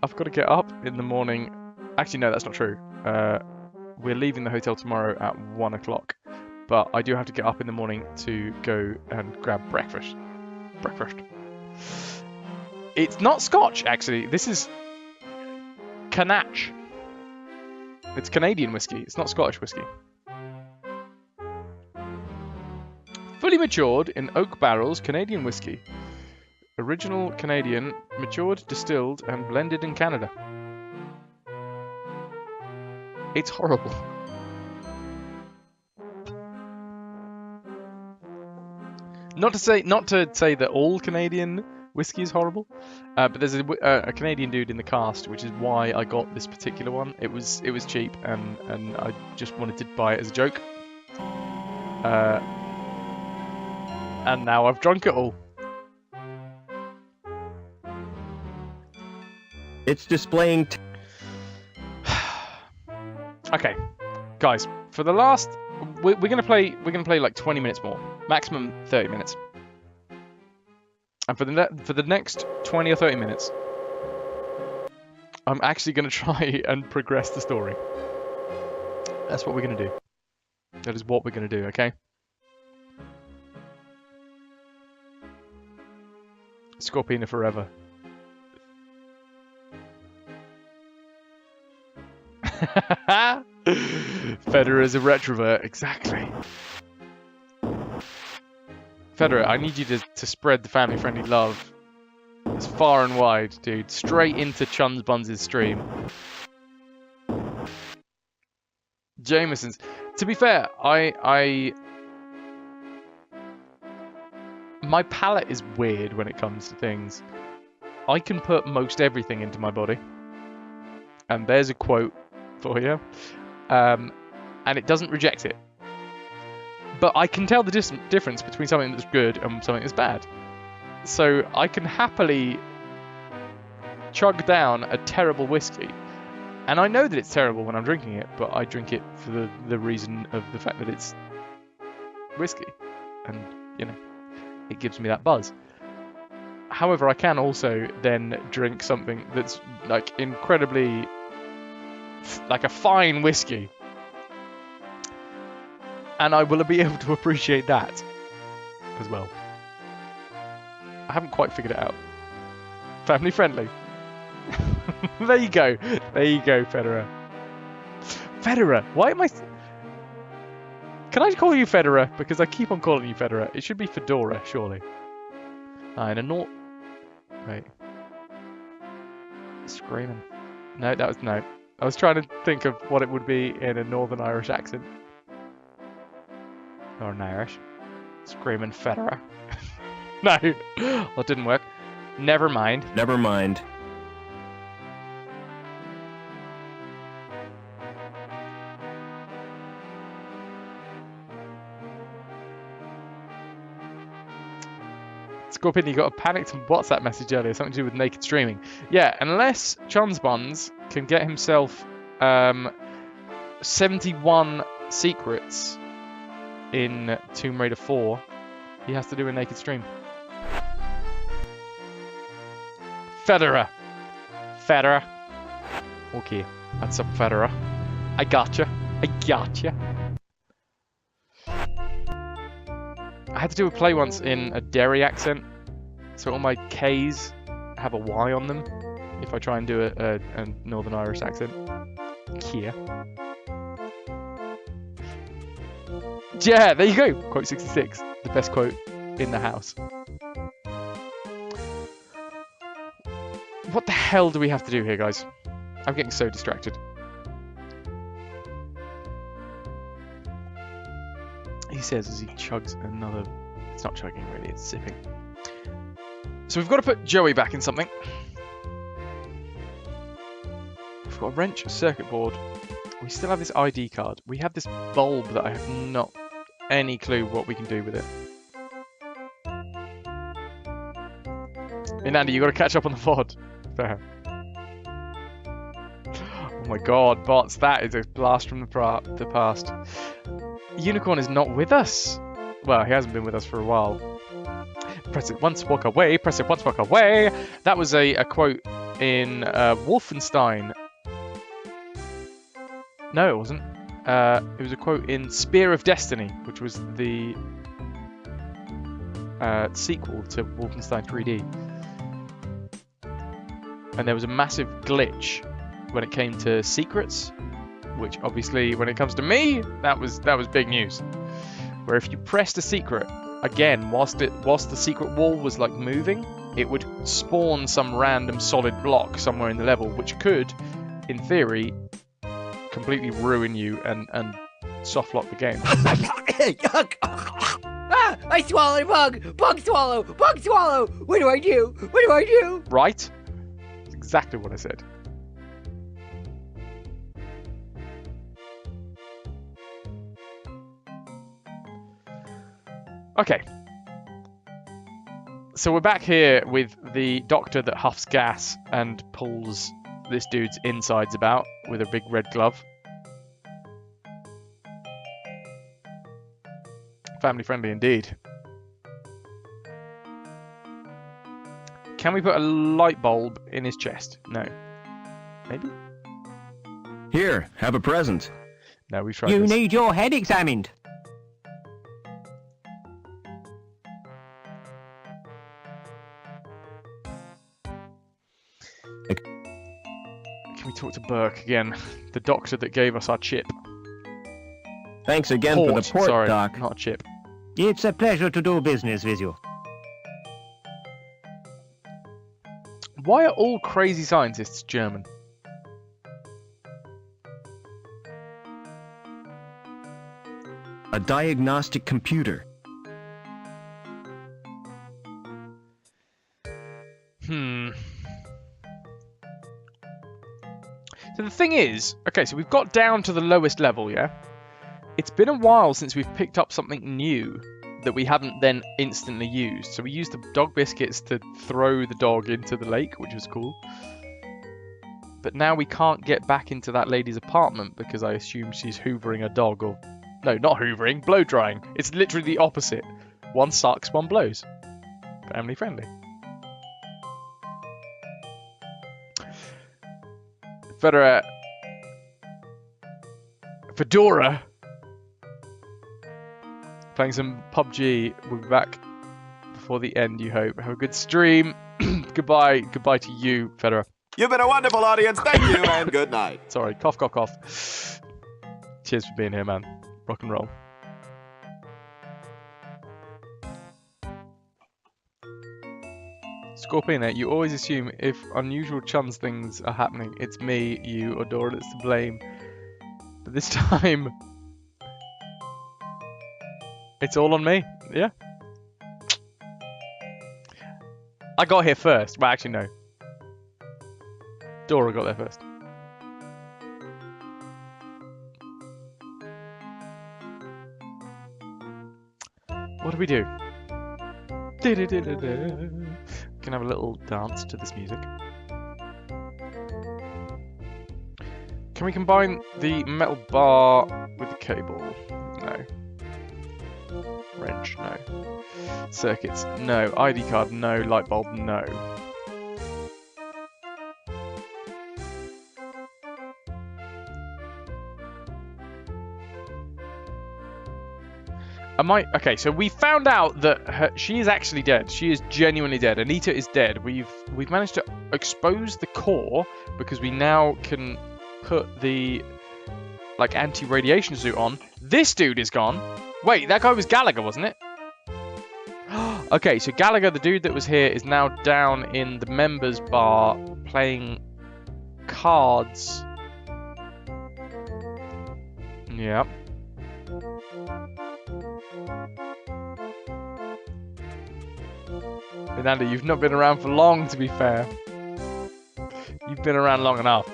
S1: I've got to get up in the morning. Actually, no, that's not true. We're leaving the hotel tomorrow at 1 o'clock. But I do have to get up in the morning to go and grab breakfast. It's not Scotch, actually. This is Canach. It's Canadian whiskey. It's not Scottish whiskey. Fully matured in oak barrels, Canadian whiskey. Original Canadian, matured, distilled, and blended in Canada. It's horrible. Not to say that all Canadian whiskey is horrible, but there's a Canadian dude in the cast, which is why I got this particular one. It was cheap, and I just wanted to buy it as a joke. And now I've drunk it all.
S3: It's displaying.
S1: Okay, guys. For the last, we're gonna play like 20 minutes more, maximum 30 minutes. And for the next 20 or 30 minutes, I'm actually gonna try and progress the story. That's what we're gonna do. That is what we're gonna do. Okay. Scorpina forever. Federer's a retrovert, exactly. Federer, I need you to spread the family-friendly love as far and wide, dude. Straight into Chuns Buns' stream. Jameson's. To be fair, my palate is weird when it comes to things. I can put most everything into my body. And there's a quote for you. And it doesn't reject it. But I can tell the difference between something that's good and something that's bad. So I can happily chug down a terrible whiskey. And I know that it's terrible when I'm drinking it, but I drink it for the reason of the fact that it's whiskey. And, you know, it gives me that buzz. However, I can also then drink something that's like incredibly, like a fine whiskey. And I will be able to appreciate that as well. I haven't quite figured it out. Family friendly. There you go. There you go, Federer. Federer. Why am I... Can I call you Federer? Because I keep on calling you Federer. It should be Fedora, surely. And a naught... Wait. Screaming. No, that was... No. I was trying to think of what it would be in a Northern Irish accent. Or an Irish. Screaming Federer. No. That didn't work. Never mind.
S3: Never mind.
S1: Scorpion, you got a panicked WhatsApp message earlier, something to do with naked streaming. Yeah, unless Chuns Buns can get himself 71 secrets in Tomb Raider 4, he has to do a naked stream. Federer. Federer. Okay, that's up, Federer. I gotcha. I gotcha. I had to do a play once in a Derry accent, so all my K's have a Y on them if I try and do a Northern Irish accent. Kia. Yeah, there you go. Quote 66. The best quote in the house. What the hell do we have to do here, guys? I'm getting so distracted. He says as he chugs another It's not chugging really, it's sipping. So we've got to put Joey back in something. We've got a wrench, a circuit board. We still have this ID card. We have this bulb that I have not any clue what we can do with it. Hey Andy, you got to catch up on the VOD. Fair. Oh my god, bots, that is a blast from the past. Unicorn is not with us. Well, he hasn't been with us for a while. Press it once, walk away. Press it once, walk away. That was a quote in Wolfenstein. No, it wasn't. It was a quote in Spear of Destiny, which was the sequel to Wolfenstein 3D. And there was a massive glitch when it came to secrets, which obviously, when it comes to me, that was big news. Where if you pressed a secret again, whilst the secret wall was like moving, it would spawn some random solid block somewhere in the level, which could, in theory, completely ruin you and soft lock the game.
S6: Ah! I swallowed a bug! Bug swallow! Bug swallow! What do I do? What do I do?
S1: Right? That's exactly what I said. Okay. So we're back here with the doctor that huffs gas and pulls this dude's insides about with a big red glove. Family friendly indeed. Can we put a light bulb in his chest? No. Maybe?
S3: Here, have a present.
S1: No, we've tried
S4: You
S1: this.
S4: need your head examined.
S1: Can we talk to Burke again? The doctor that gave us our chip.
S3: Thanks again for the port,
S1: sorry,
S3: Doc.
S1: not a chip.
S4: It's a pleasure to do business with you.
S1: Why are all crazy scientists German?
S3: A diagnostic computer.
S1: So the thing is, okay, so we've got down to the lowest level, yeah? It's been a while since we've picked up something new that we haven't then instantly used. So we used the dog biscuits to throw the dog into the lake, which was cool. But now we can't get back into that lady's apartment because I assume she's hoovering a dog, or... No, not hoovering, blow drying. It's literally the opposite. One sucks, one blows. Family friendly. Fedora. Playing some PUBG. We'll be back before the end, you hope. Have a good stream. Goodbye. Goodbye to you, Fedora.
S2: You've been a wonderful audience. Thank you and good night.
S1: Sorry, cough, cough, cough. Cheers for being here, man. Rock and roll. Scorpina, you always assume if unusual chums things are happening, it's me, you, or Dora that's to blame. But this time, it's all on me. Yeah. I got here first. Well, actually, no. Dora got there first. What do we do? Can have a little dance to this music. Can we combine the metal bar with the cable? No. Wrench? No. Circuits? No. ID card? No. Light bulb? No. Okay, so we found out that she is actually dead. She is genuinely dead. Anita is dead. We've managed to expose the core because we now can put the anti-radiation suit on. This dude is gone. Wait, that guy was Gallagher, wasn't it? Okay, so Gallagher, the dude that was here, is now down in the members bar playing cards. Yep. Fernando, you've not been around for long, to be fair. You've been around long enough.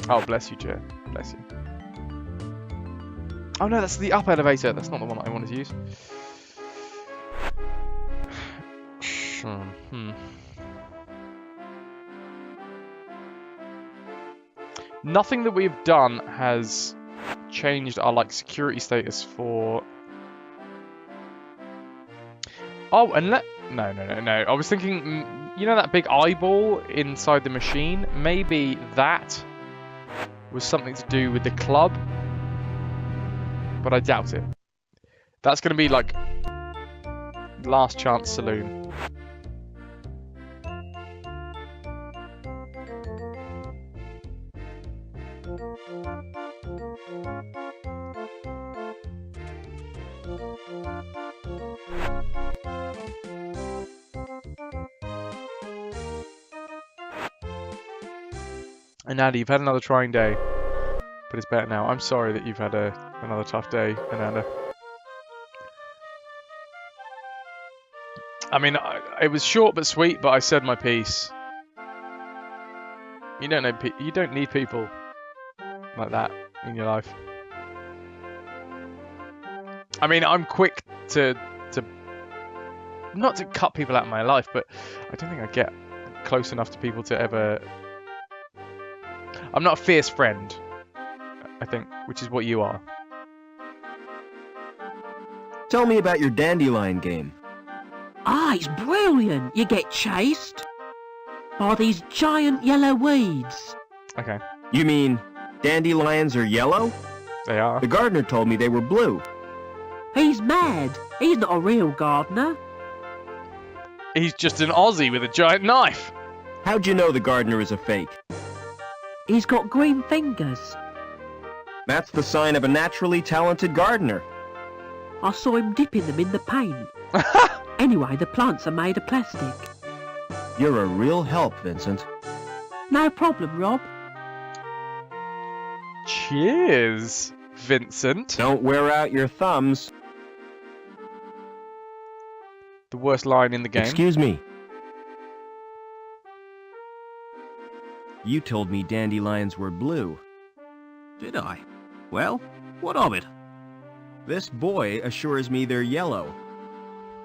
S1: Oh, bless you, Joe. Bless you. Oh no, that's the up elevator. That's not the one I wanted to use. Nothing that we've done has changed our like security status for. Oh, and no. I was thinking, you know that big eyeball inside the machine? Maybe that was something to do with the club, but I doubt it. That's going to be like Last Chance Saloon. And Andy, you've had another trying day, but it's better now. I'm sorry that you've had another tough day, Ananda. I mean, it was short but sweet, but I said my piece. You don't need people like that in your life. I mean, I'm quick to not to cut people out of my life, but I don't think I get close enough to people to ever. I'm not a fierce friend, I think, which is what you are.
S3: Tell me about your dandelion game.
S4: Ah, it's brilliant. You get chased by these giant yellow weeds.
S1: Okay.
S3: You mean dandelions are yellow?
S1: They are.
S3: The gardener told me they were blue.
S4: He's mad. He's not a real gardener.
S1: He's just an Aussie with a giant knife.
S3: How'd you know the gardener is a fake?
S4: He's got green fingers.
S3: That's the sign of a naturally talented gardener.
S4: I saw him dipping them in the paint. Anyway, the plants are made of plastic.
S3: You're a real help, Vincent.
S4: No problem, Rob.
S1: Cheers, Vincent.
S3: Don't wear out your thumbs.
S1: The worst line in the game.
S3: Excuse me. You told me dandelions were blue.
S8: Did I? Well, what of it?
S3: This boy assures me they're yellow.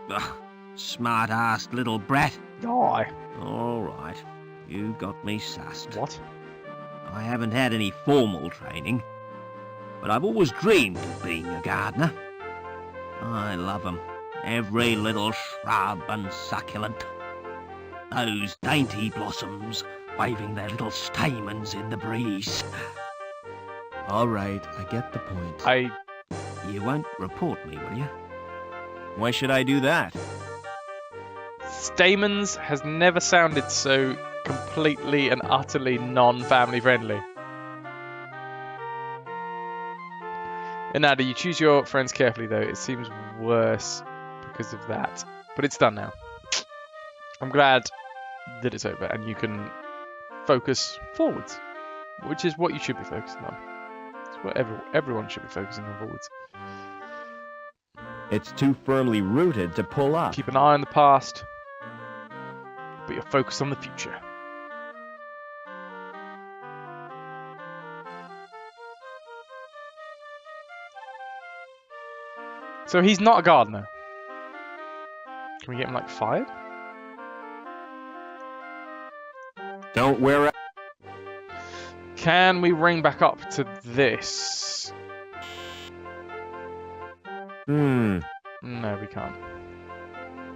S8: Ugh, smart-assed little brat.
S1: Die.
S8: All right, you got me sussed.
S1: What?
S8: I haven't had any formal training, but I've always dreamed of being a gardener. I love 'em. Every little shrub and succulent. Those dainty blossoms waving their little stamens in the breeze.
S3: All right, I get the point.
S8: You won't report me, will you?
S3: Why should I do that?
S1: Stamens has never sounded so completely and utterly non-family friendly. Ananda, you choose your friends carefully though. It seems worse because of that. But it's done now. I'm glad that it's over and you can focus forwards, which is what you should be focusing on. It's what everyone should be focusing on, forwards.
S3: It's too firmly rooted to pull up.
S1: Keep an eye on the past, but you're focused on the future. So he's not a gardener. Can we get him like fired?
S3: Don't wear out.
S1: Can we ring back up to this? No, we can't.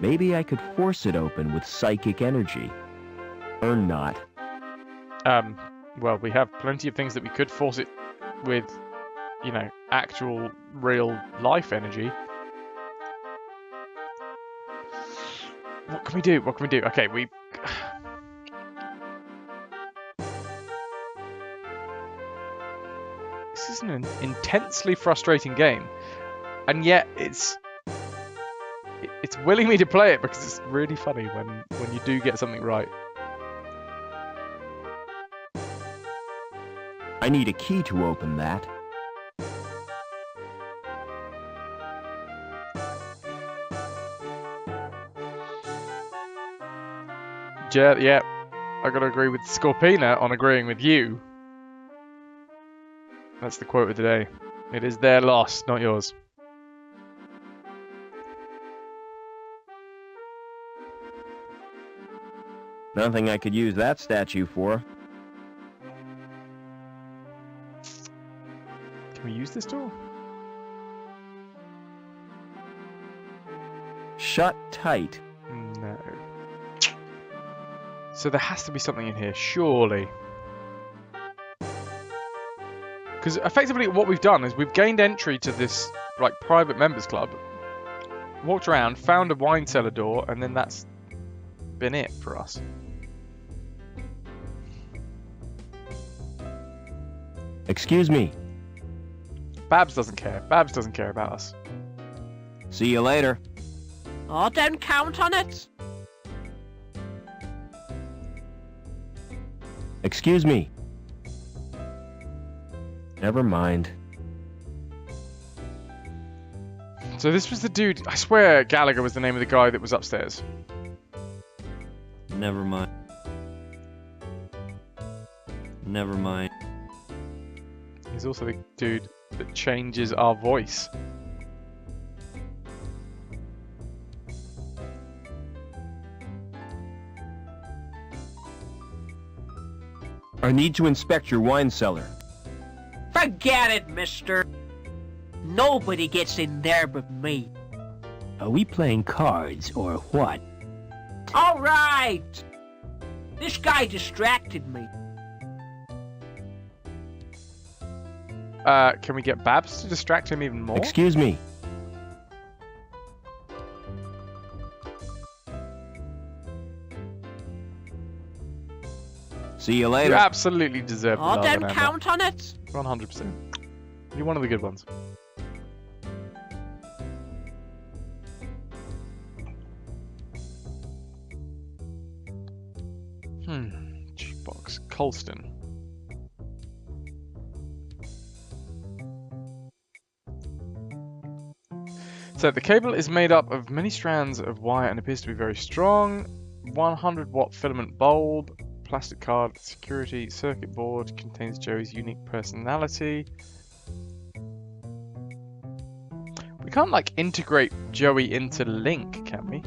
S3: Maybe I could force it open with psychic energy. Or not.
S1: Well, we have plenty of things that we could force it with, you know, actual, real life energy. What can we do? What can we do? Okay, This is an intensely frustrating game, and yet it's willing me to play it because it's really funny when you do get something right.
S3: I need a key to open that.
S1: Yeah, I gotta agree with Scorpina on agreeing with you. That's the quote of the day. It is their loss, not yours.
S3: Nothing I could use that statue for.
S1: Can we use this door?
S3: Shut tight.
S1: No. So there has to be something in here, surely. Because effectively what we've done is we've gained entry to this like private members club, walked around, found a wine cellar door, and then that's been it for us.
S3: Excuse me.
S1: Babs doesn't care. Babs doesn't care about us.
S3: See you later.
S4: Oh, don't count on it.
S3: Excuse me. Never mind.
S1: So this was the dude, I swear Gallagher was the name of the guy that was upstairs.
S7: Never mind. Never mind.
S1: He's also the dude that changes our voice.
S3: I need to inspect your wine cellar.
S4: Forget it, mister. Nobody gets in there but me.
S8: Are we playing cards or what?
S4: All right. This guy distracted me.
S1: Can we get Babs to distract him even more?
S3: Excuse me. See you
S1: You
S3: later.
S1: absolutely deserve the
S4: Oh,
S1: love,
S4: don't
S1: Amanda.
S4: count on it.
S1: 100%. You're one of the good ones. Jukebox. Colston. So the cable is made up of many strands of wire and appears to be very strong. 100-watt filament bulb. Plastic card, security, circuit board, contains Joey's unique personality. We can't like integrate Joey into Link, can we?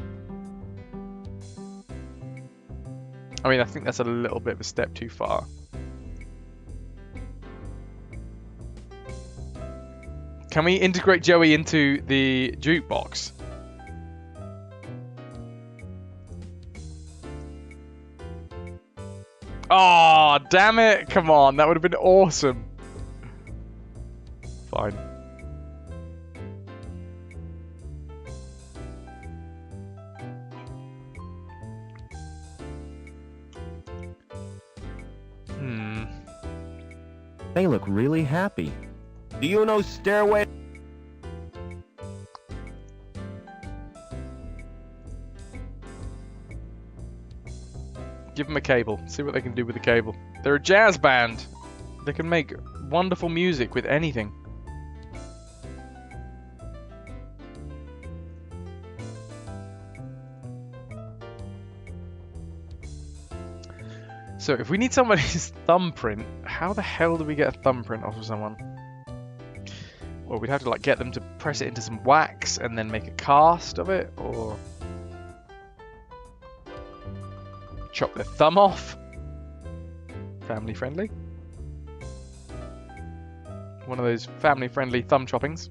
S1: I mean, I think that's a little bit of a step too far. Can we integrate Joey into the jukebox? Oh, damn it. Come on. That would have been awesome. Fine.
S3: They look really happy. Do you know Stairway?
S1: Give them a cable. See what they can do with the cable. They're a jazz band. They can make wonderful music with anything. So if we need somebody's thumbprint, how the hell do we get a thumbprint off of someone? Well, we'd have to like get them to press it into some wax and then make a cast of it, or chop their thumb off. Family friendly. One of those family friendly thumb choppings.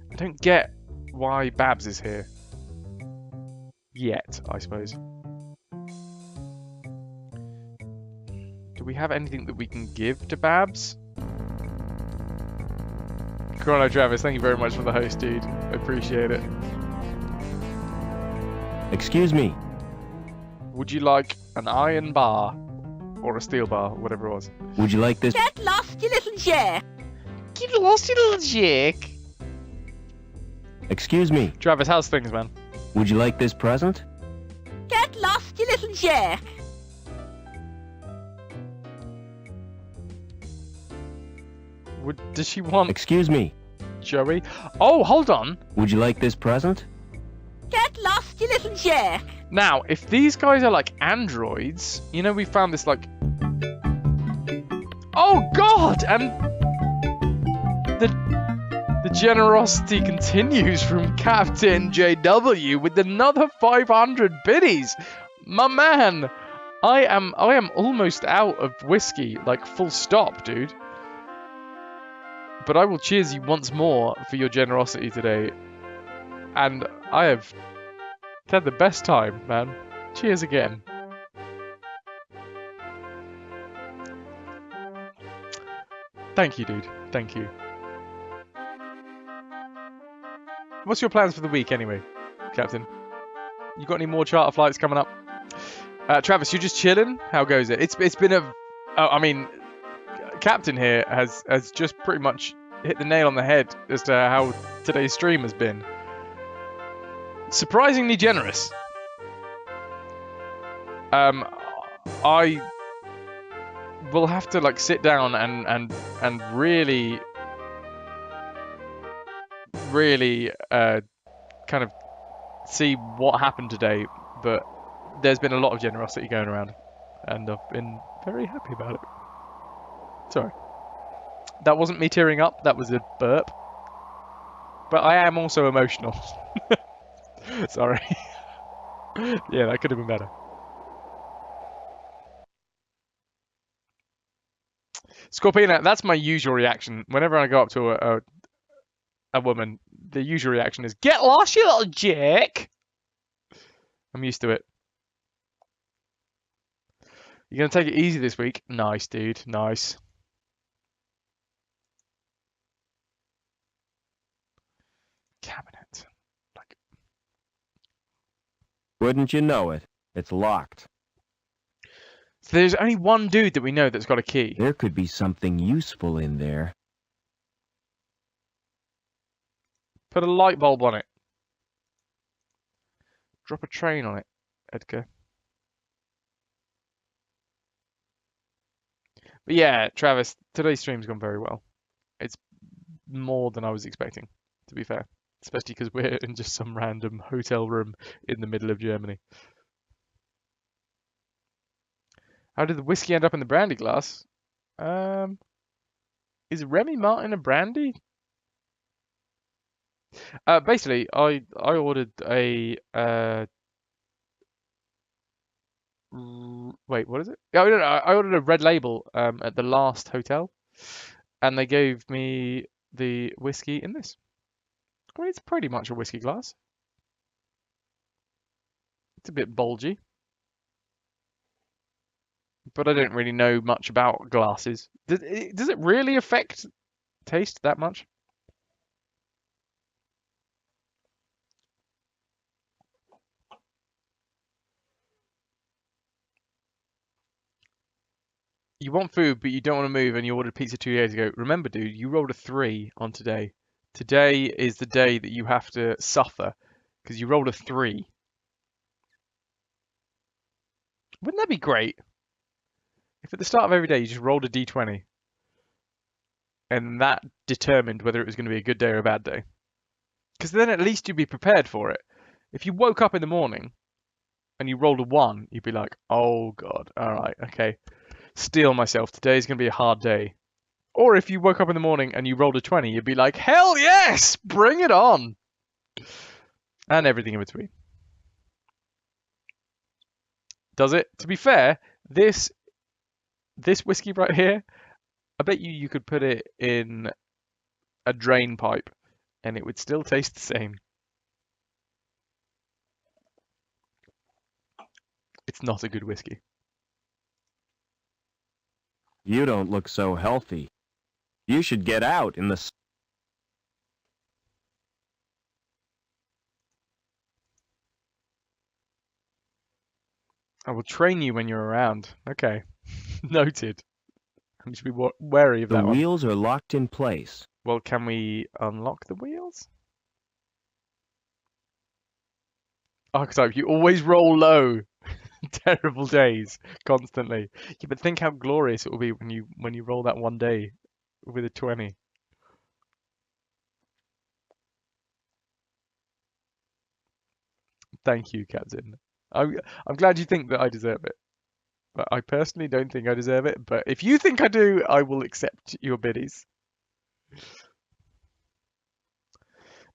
S1: I don't get why Babs is here. Yet, I suppose. Do we have anything that we can give to Babs? Chrono Travis, thank you very much for the host, dude. I appreciate it.
S3: Excuse me.
S1: Would you like an iron bar? Or a steel bar, whatever it was.
S3: Would you like this?
S4: Get lost, you little jerk.
S1: Get lost, you little jerk.
S3: Excuse me.
S1: Travis, how's things, man?
S3: Would you like this present?
S4: Get lost, you little jerk.
S1: Does she want
S3: Excuse me.
S1: Joey? Oh, hold on.
S3: Would you like this present?
S4: Get lost, you little jerk.
S1: Now, if these guys are like androids, you know, we found this like... Oh God! And the generosity continues from Captain JW with another 500 biddies. My man, I am almost out of whiskey, like full stop, dude. But I will cheers you once more for your generosity today. And I have had the best time, man. Cheers again. Thank you, dude. Thank you. What's your plans for the week, anyway, Captain? You got any more charter flights coming up? Travis, you just chilling? How goes it? It's been a... I mean, Captain here has just pretty much hit the nail on the head as to how today's stream has been. Surprisingly generous. I will have to like sit down and really kind of see what happened today, but there's been a lot of generosity going around and I've been very happy about it. Sorry, that wasn't me tearing up, that was a burp, but I am also emotional. Sorry. Yeah, that could have been better. Scorpina, that's my usual reaction. Whenever I go up to a woman, the usual reaction is, "Get lost, you little jerk!" I'm used to it. You're going to take it easy this week? Nice, dude. Nice. Cabinet.
S3: Wouldn't you know it? It's locked.
S1: So there's only one dude that we know that's got a key.
S3: There could be something useful in there.
S1: Put a light bulb on it. Drop a train on it, Edgar. But yeah, Travis, today's stream's gone very well. It's more than I was expecting, to be fair. Especially because we're in just some random hotel room in the middle of Germany. How did the whiskey end up in the brandy glass? Is Remy Martin a brandy? Basically, I ordered a wait, what is it? Oh, no, I ordered a Red Label at the last hotel, and they gave me the whiskey in this. I mean, it's pretty much a whiskey glass. It's a bit bulgy. But I don't really know much about glasses. Does it really affect taste that much? You want food, but you don't want to move, and you ordered pizza 2 days ago. Remember, dude, you rolled a 3 on today. Today is the day that you have to suffer, because you rolled a 3. Wouldn't that be great? If at the start of every day you just rolled a d20, and that determined whether it was going to be a good day or a bad day. Because then at least you'd be prepared for it. If you woke up in the morning, and you rolled a 1, you'd be like, oh god, alright, okay. Steel myself, today's going to be a hard day. Or if you woke up in the morning and you rolled a 20, you'd be like, hell yes, bring it on. And everything in between. Does it? To be fair, this whiskey right here, I bet you could put it in a drain pipe and it would still taste the same. It's not a good whiskey.
S3: You don't look so healthy. You should get out in the...
S1: I will train you when you're around. Okay. Noted. I should be wary of that
S3: The
S1: one.
S3: wheels are locked in place.
S1: Well, can we unlock the wheels? Archetype, you always roll low. Terrible days, constantly. Yeah, but think how glorious it will be when you roll that one day with a 20. Thank you, Captain. I'm glad you think that I deserve it. But I personally don't think I deserve it. But if you think I do, I will accept your biddies.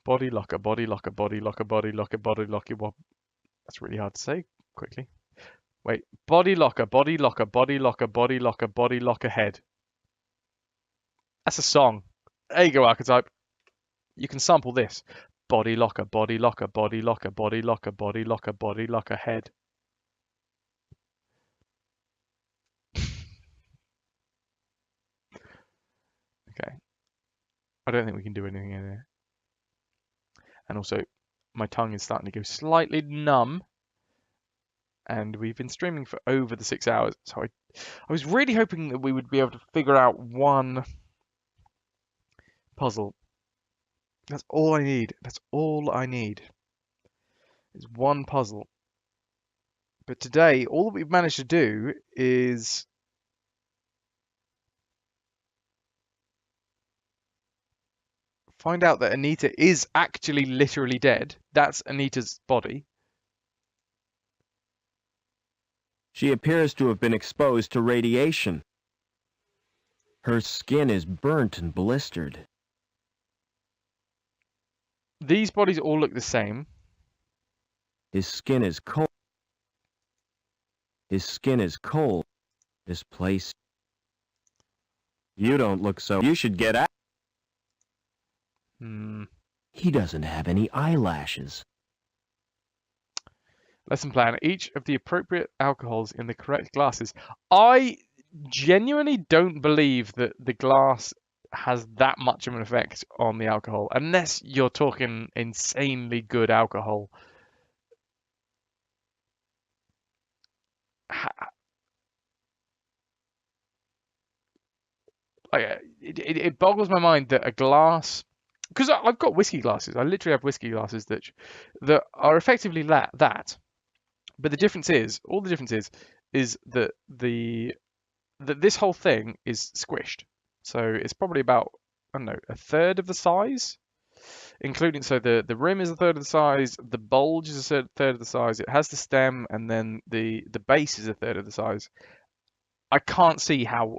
S1: Body locker, body locker, body locker, body locker, body locker. Well, that's really hard to say quickly. Wait, body locker, body locker, body locker, body locker, body locker head. That's a song. There you go, Archetype. You can sample this. Body locker, body locker, body locker, body locker, body locker, body locker head. Okay. I don't think we can do anything in here. And also, my tongue is starting to go slightly numb. And we've been streaming for over the 6 hours. So I was really hoping that we would be able to figure out one puzzle. That's all I need. That's all I need. Is one puzzle. But today, all that we've managed to do is find out that Anita is actually literally dead. That's Anita's body.
S3: She appears to have been exposed to radiation. Her skin is burnt and blistered.
S1: These bodies all look the same.
S3: His skin is cold. His skin is cold. This place. You don't look so. You should get out. He doesn't have any eyelashes.
S1: Lesson plan. Each of the appropriate alcohols in the correct glasses. I genuinely don't believe that the glass has that much of an effect on the alcohol. Unless you're talking insanely good alcohol. It boggles my mind that a glass... Because I've got whiskey glasses. I literally have whiskey glasses that are effectively that. But the difference is, all the difference is that this whole thing is squished. So it's probably about, I don't know, a third of the size, including, so the rim is a third of the size, the bulge is a third of the size, it has the stem, and then the base is a third of the size. I can't see how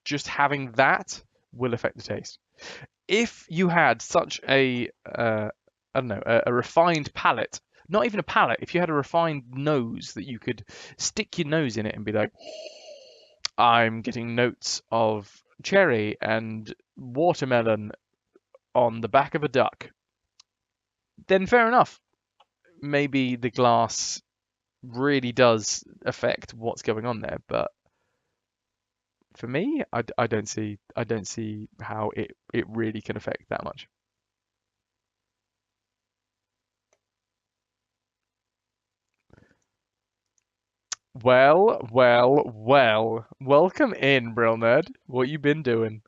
S1: just having that will affect the taste. If you had such a, I don't know, a refined palate, not even a palate, if you had a refined nose that you could stick your nose in it and be like, I'm getting notes of cherry and watermelon on the back of a duck, then fair enough. Maybe the glass really does affect what's going on there, but for me, I don't see how it really can affect that much. Well. Welcome in, Brill Nerd. What you been doing?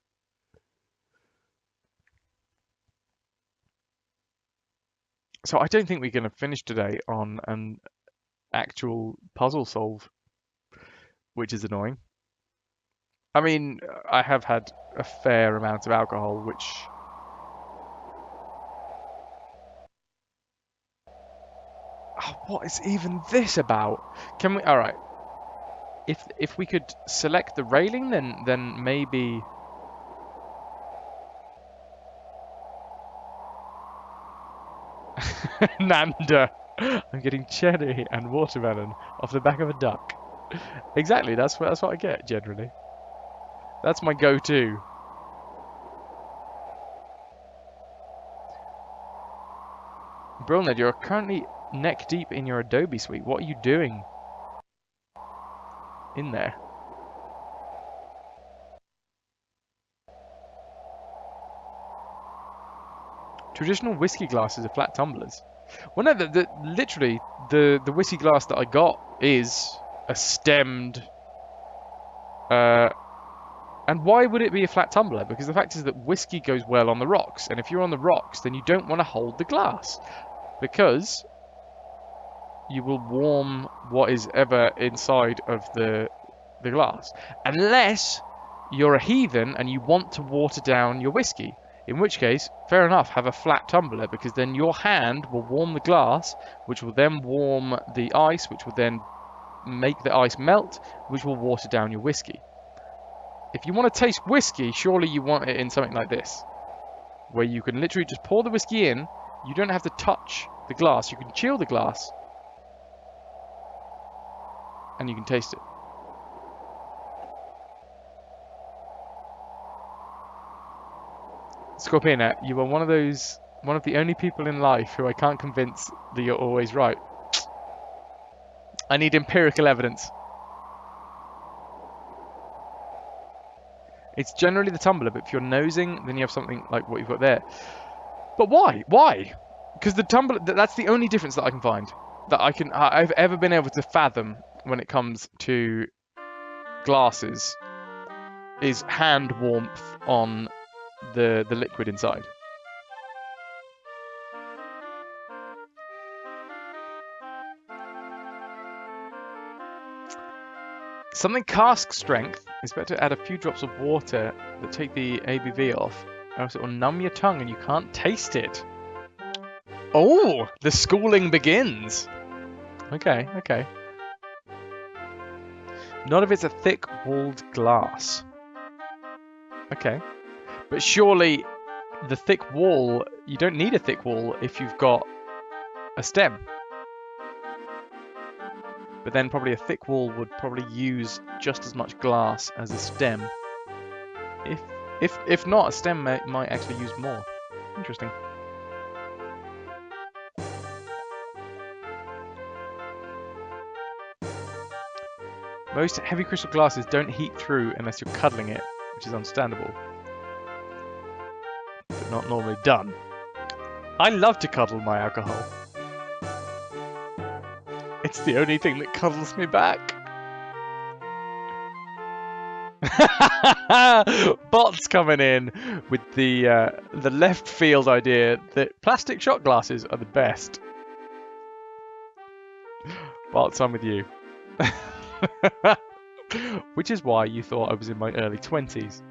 S1: So I don't think we're going to finish today on an actual puzzle solve, which is annoying. I mean, I have had a fair amount of alcohol, which... Oh, what is even this about? Can we... Alright. If we could select the railing, then maybe... Nanda! I'm getting cherry and watermelon off the back of a duck. Exactly, that's what I get, generally. That's my go-to. Brilned, you're currently neck deep in your Adobe suite. What are you doing in there? Traditional whiskey glasses are flat tumblers. Well, no, literally, the whiskey glass that I got is a stemmed... And why would it be a flat tumbler? Because the fact is that whiskey goes well on the rocks. And if you're on the rocks, then you don't want to hold the glass. Because you will warm what is ever inside of the glass. Unless you're a heathen and you want to water down your whiskey. In which case, fair enough, have a flat tumbler, because then your hand will warm the glass, which will then warm the ice, which will then make the ice melt, which will water down your whiskey. If you want to taste whiskey, surely you want it in something like this, where you can literally just pour the whiskey in. You don't have to touch the glass. You can chill the glass, and you can taste it. Scorpina, you are one of the only people in life who I can't convince that you're always right. I need empirical evidence. It's generally the tumbler, but if you're nosing, then you have something like what you've got there. But why? Why? Because the tumbler, that's the only difference that I can find, that I've ever been able to fathom when it comes to glasses, is hand warmth on the liquid inside. Something cask strength. It's better to add a few drops of water that take the ABV off, or else it will numb your tongue and you can't taste it. Oh, the schooling begins. Okay, okay. Not if it's a thick-walled glass. Okay. But surely the thick wall, you don't need a thick wall if you've got a stem. But then probably a thick wall would probably use just as much glass as a stem. If not, a stem might actually use more. Interesting. Most heavy crystal glasses don't heat through unless you're cuddling it, which is understandable. But not normally done. I love to cuddle my alcohol. It's the only thing that cuddles me back. Bots coming in with the left field idea that plastic shot glasses are the best. Bots, I'm with you. Which is why you thought I was in my early 20s.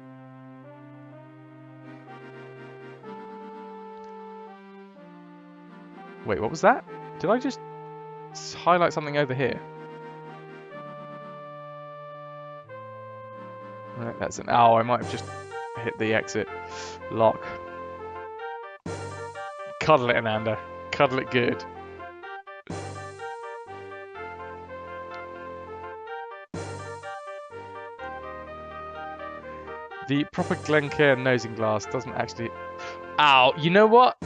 S1: Wait, what was that? Did I just highlight something over here? Right, that's an... Oh, I might have just hit the exit lock. Cuddle it, Ananda. Cuddle it good. The proper Glencairn nosing glass doesn't actually... Ow, you know what?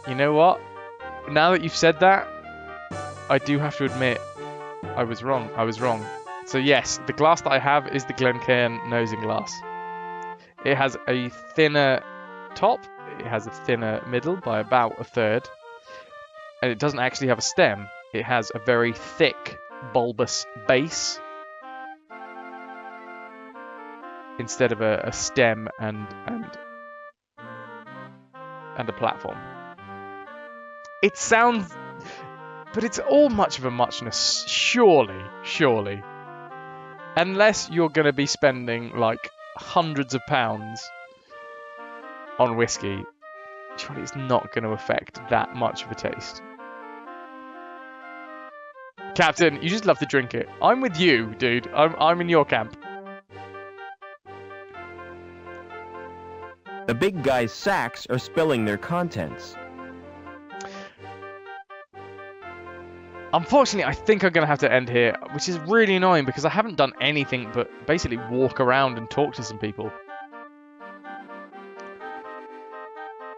S1: You know what? Now that you've said that, I do have to admit, I was wrong. I was wrong. So yes, the glass that I have is the Glencairn nosing glass. It has a thinner top, it has a thinner middle by about a third, and it doesn't actually have a stem. It has a very thick, bulbous base, instead of a stem and a platform. It sounds... But it's all much of a muchness, surely. Unless you're going to be spending, like, hundreds of pounds on whiskey, surely it's not going to affect that much of a taste. Captain, you just love to drink it. I'm with you, dude. I'm in your camp.
S3: The big guy's sacks are spilling their contents.
S1: Unfortunately, I think I'm going to have to end here, which is really annoying because I haven't done anything but basically walk around and talk to some people.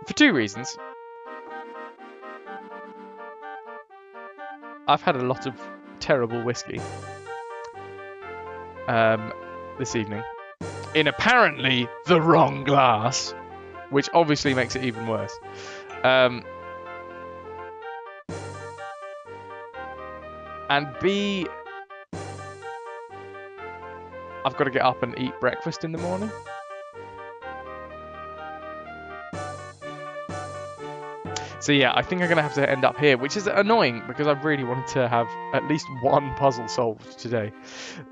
S1: For two reasons. I've had a lot of terrible whiskey this evening, in apparently the wrong glass, which obviously makes it even worse. And B, I've got to get up and eat breakfast in the morning. So yeah, I think I'm going to have to end up here, which is annoying because I really wanted to have at least one puzzle solved today.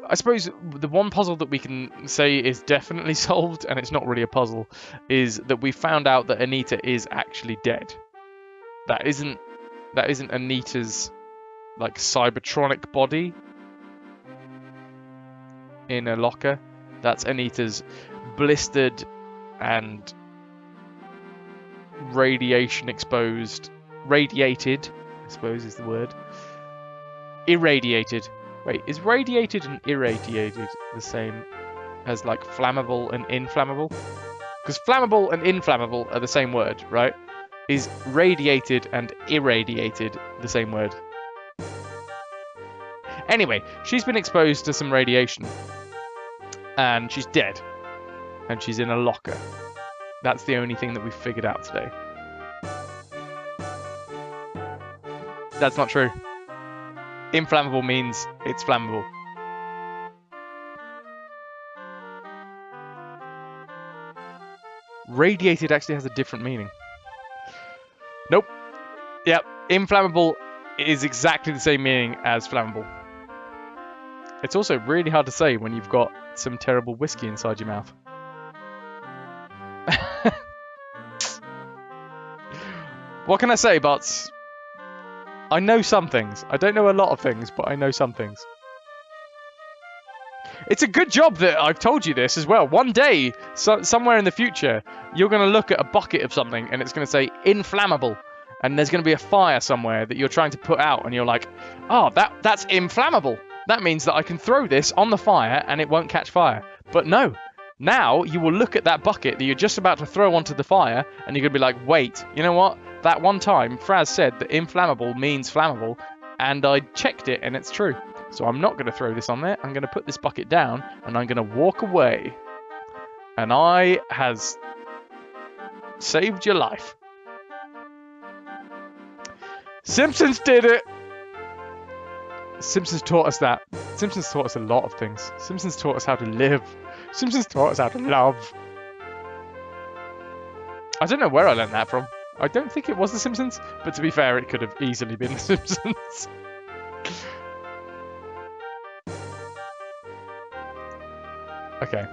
S1: I suppose the one puzzle that we can say is definitely solved, and it's not really a puzzle, is that we found out that Anita is actually dead. That isn't Anita's like Cybertronic body in a locker. That's Anita's blistered and radiated, I suppose is the word. Irradiated. Wait, is radiated and irradiated the same as like flammable and inflammable? Because flammable and inflammable are the same word, right? Is radiated and irradiated the same word? Anyway, she's been exposed to some radiation. And she's dead. And she's in a locker. That's the only thing that we've figured out today. That's not true. Inflammable means it's flammable. Radiated actually has a different meaning. Nope. Yep. Inflammable is exactly the same meaning as flammable. It's also really hard to say when you've got some terrible whiskey inside your mouth. What can I say, Bots? I know some things. I don't know a lot of things, but I know some things. It's a good job that I've told you this as well. One day, somewhere in the future, you're going to look at a bucket of something and it's going to say inflammable. And there's going to be a fire somewhere that you're trying to put out and you're like, oh, that's inflammable. That means that I can throw this on the fire and it won't catch fire. But no. Now you will look at that bucket that you're just about to throw onto the fire and you're going to be like, wait, you know what? That one time, Fraz said that inflammable means flammable, and I checked it, and it's true. So I'm not going to throw this on there. I'm going to put this bucket down, and I'm going to walk away. And I has saved your life. Simpsons did it! Simpsons taught us that. Simpsons taught us a lot of things. Simpsons taught us how to live. Simpsons taught us how to love. I don't know where I learned that from. I don't think it was The Simpsons, but to be fair, it could have easily been The Simpsons. Okay.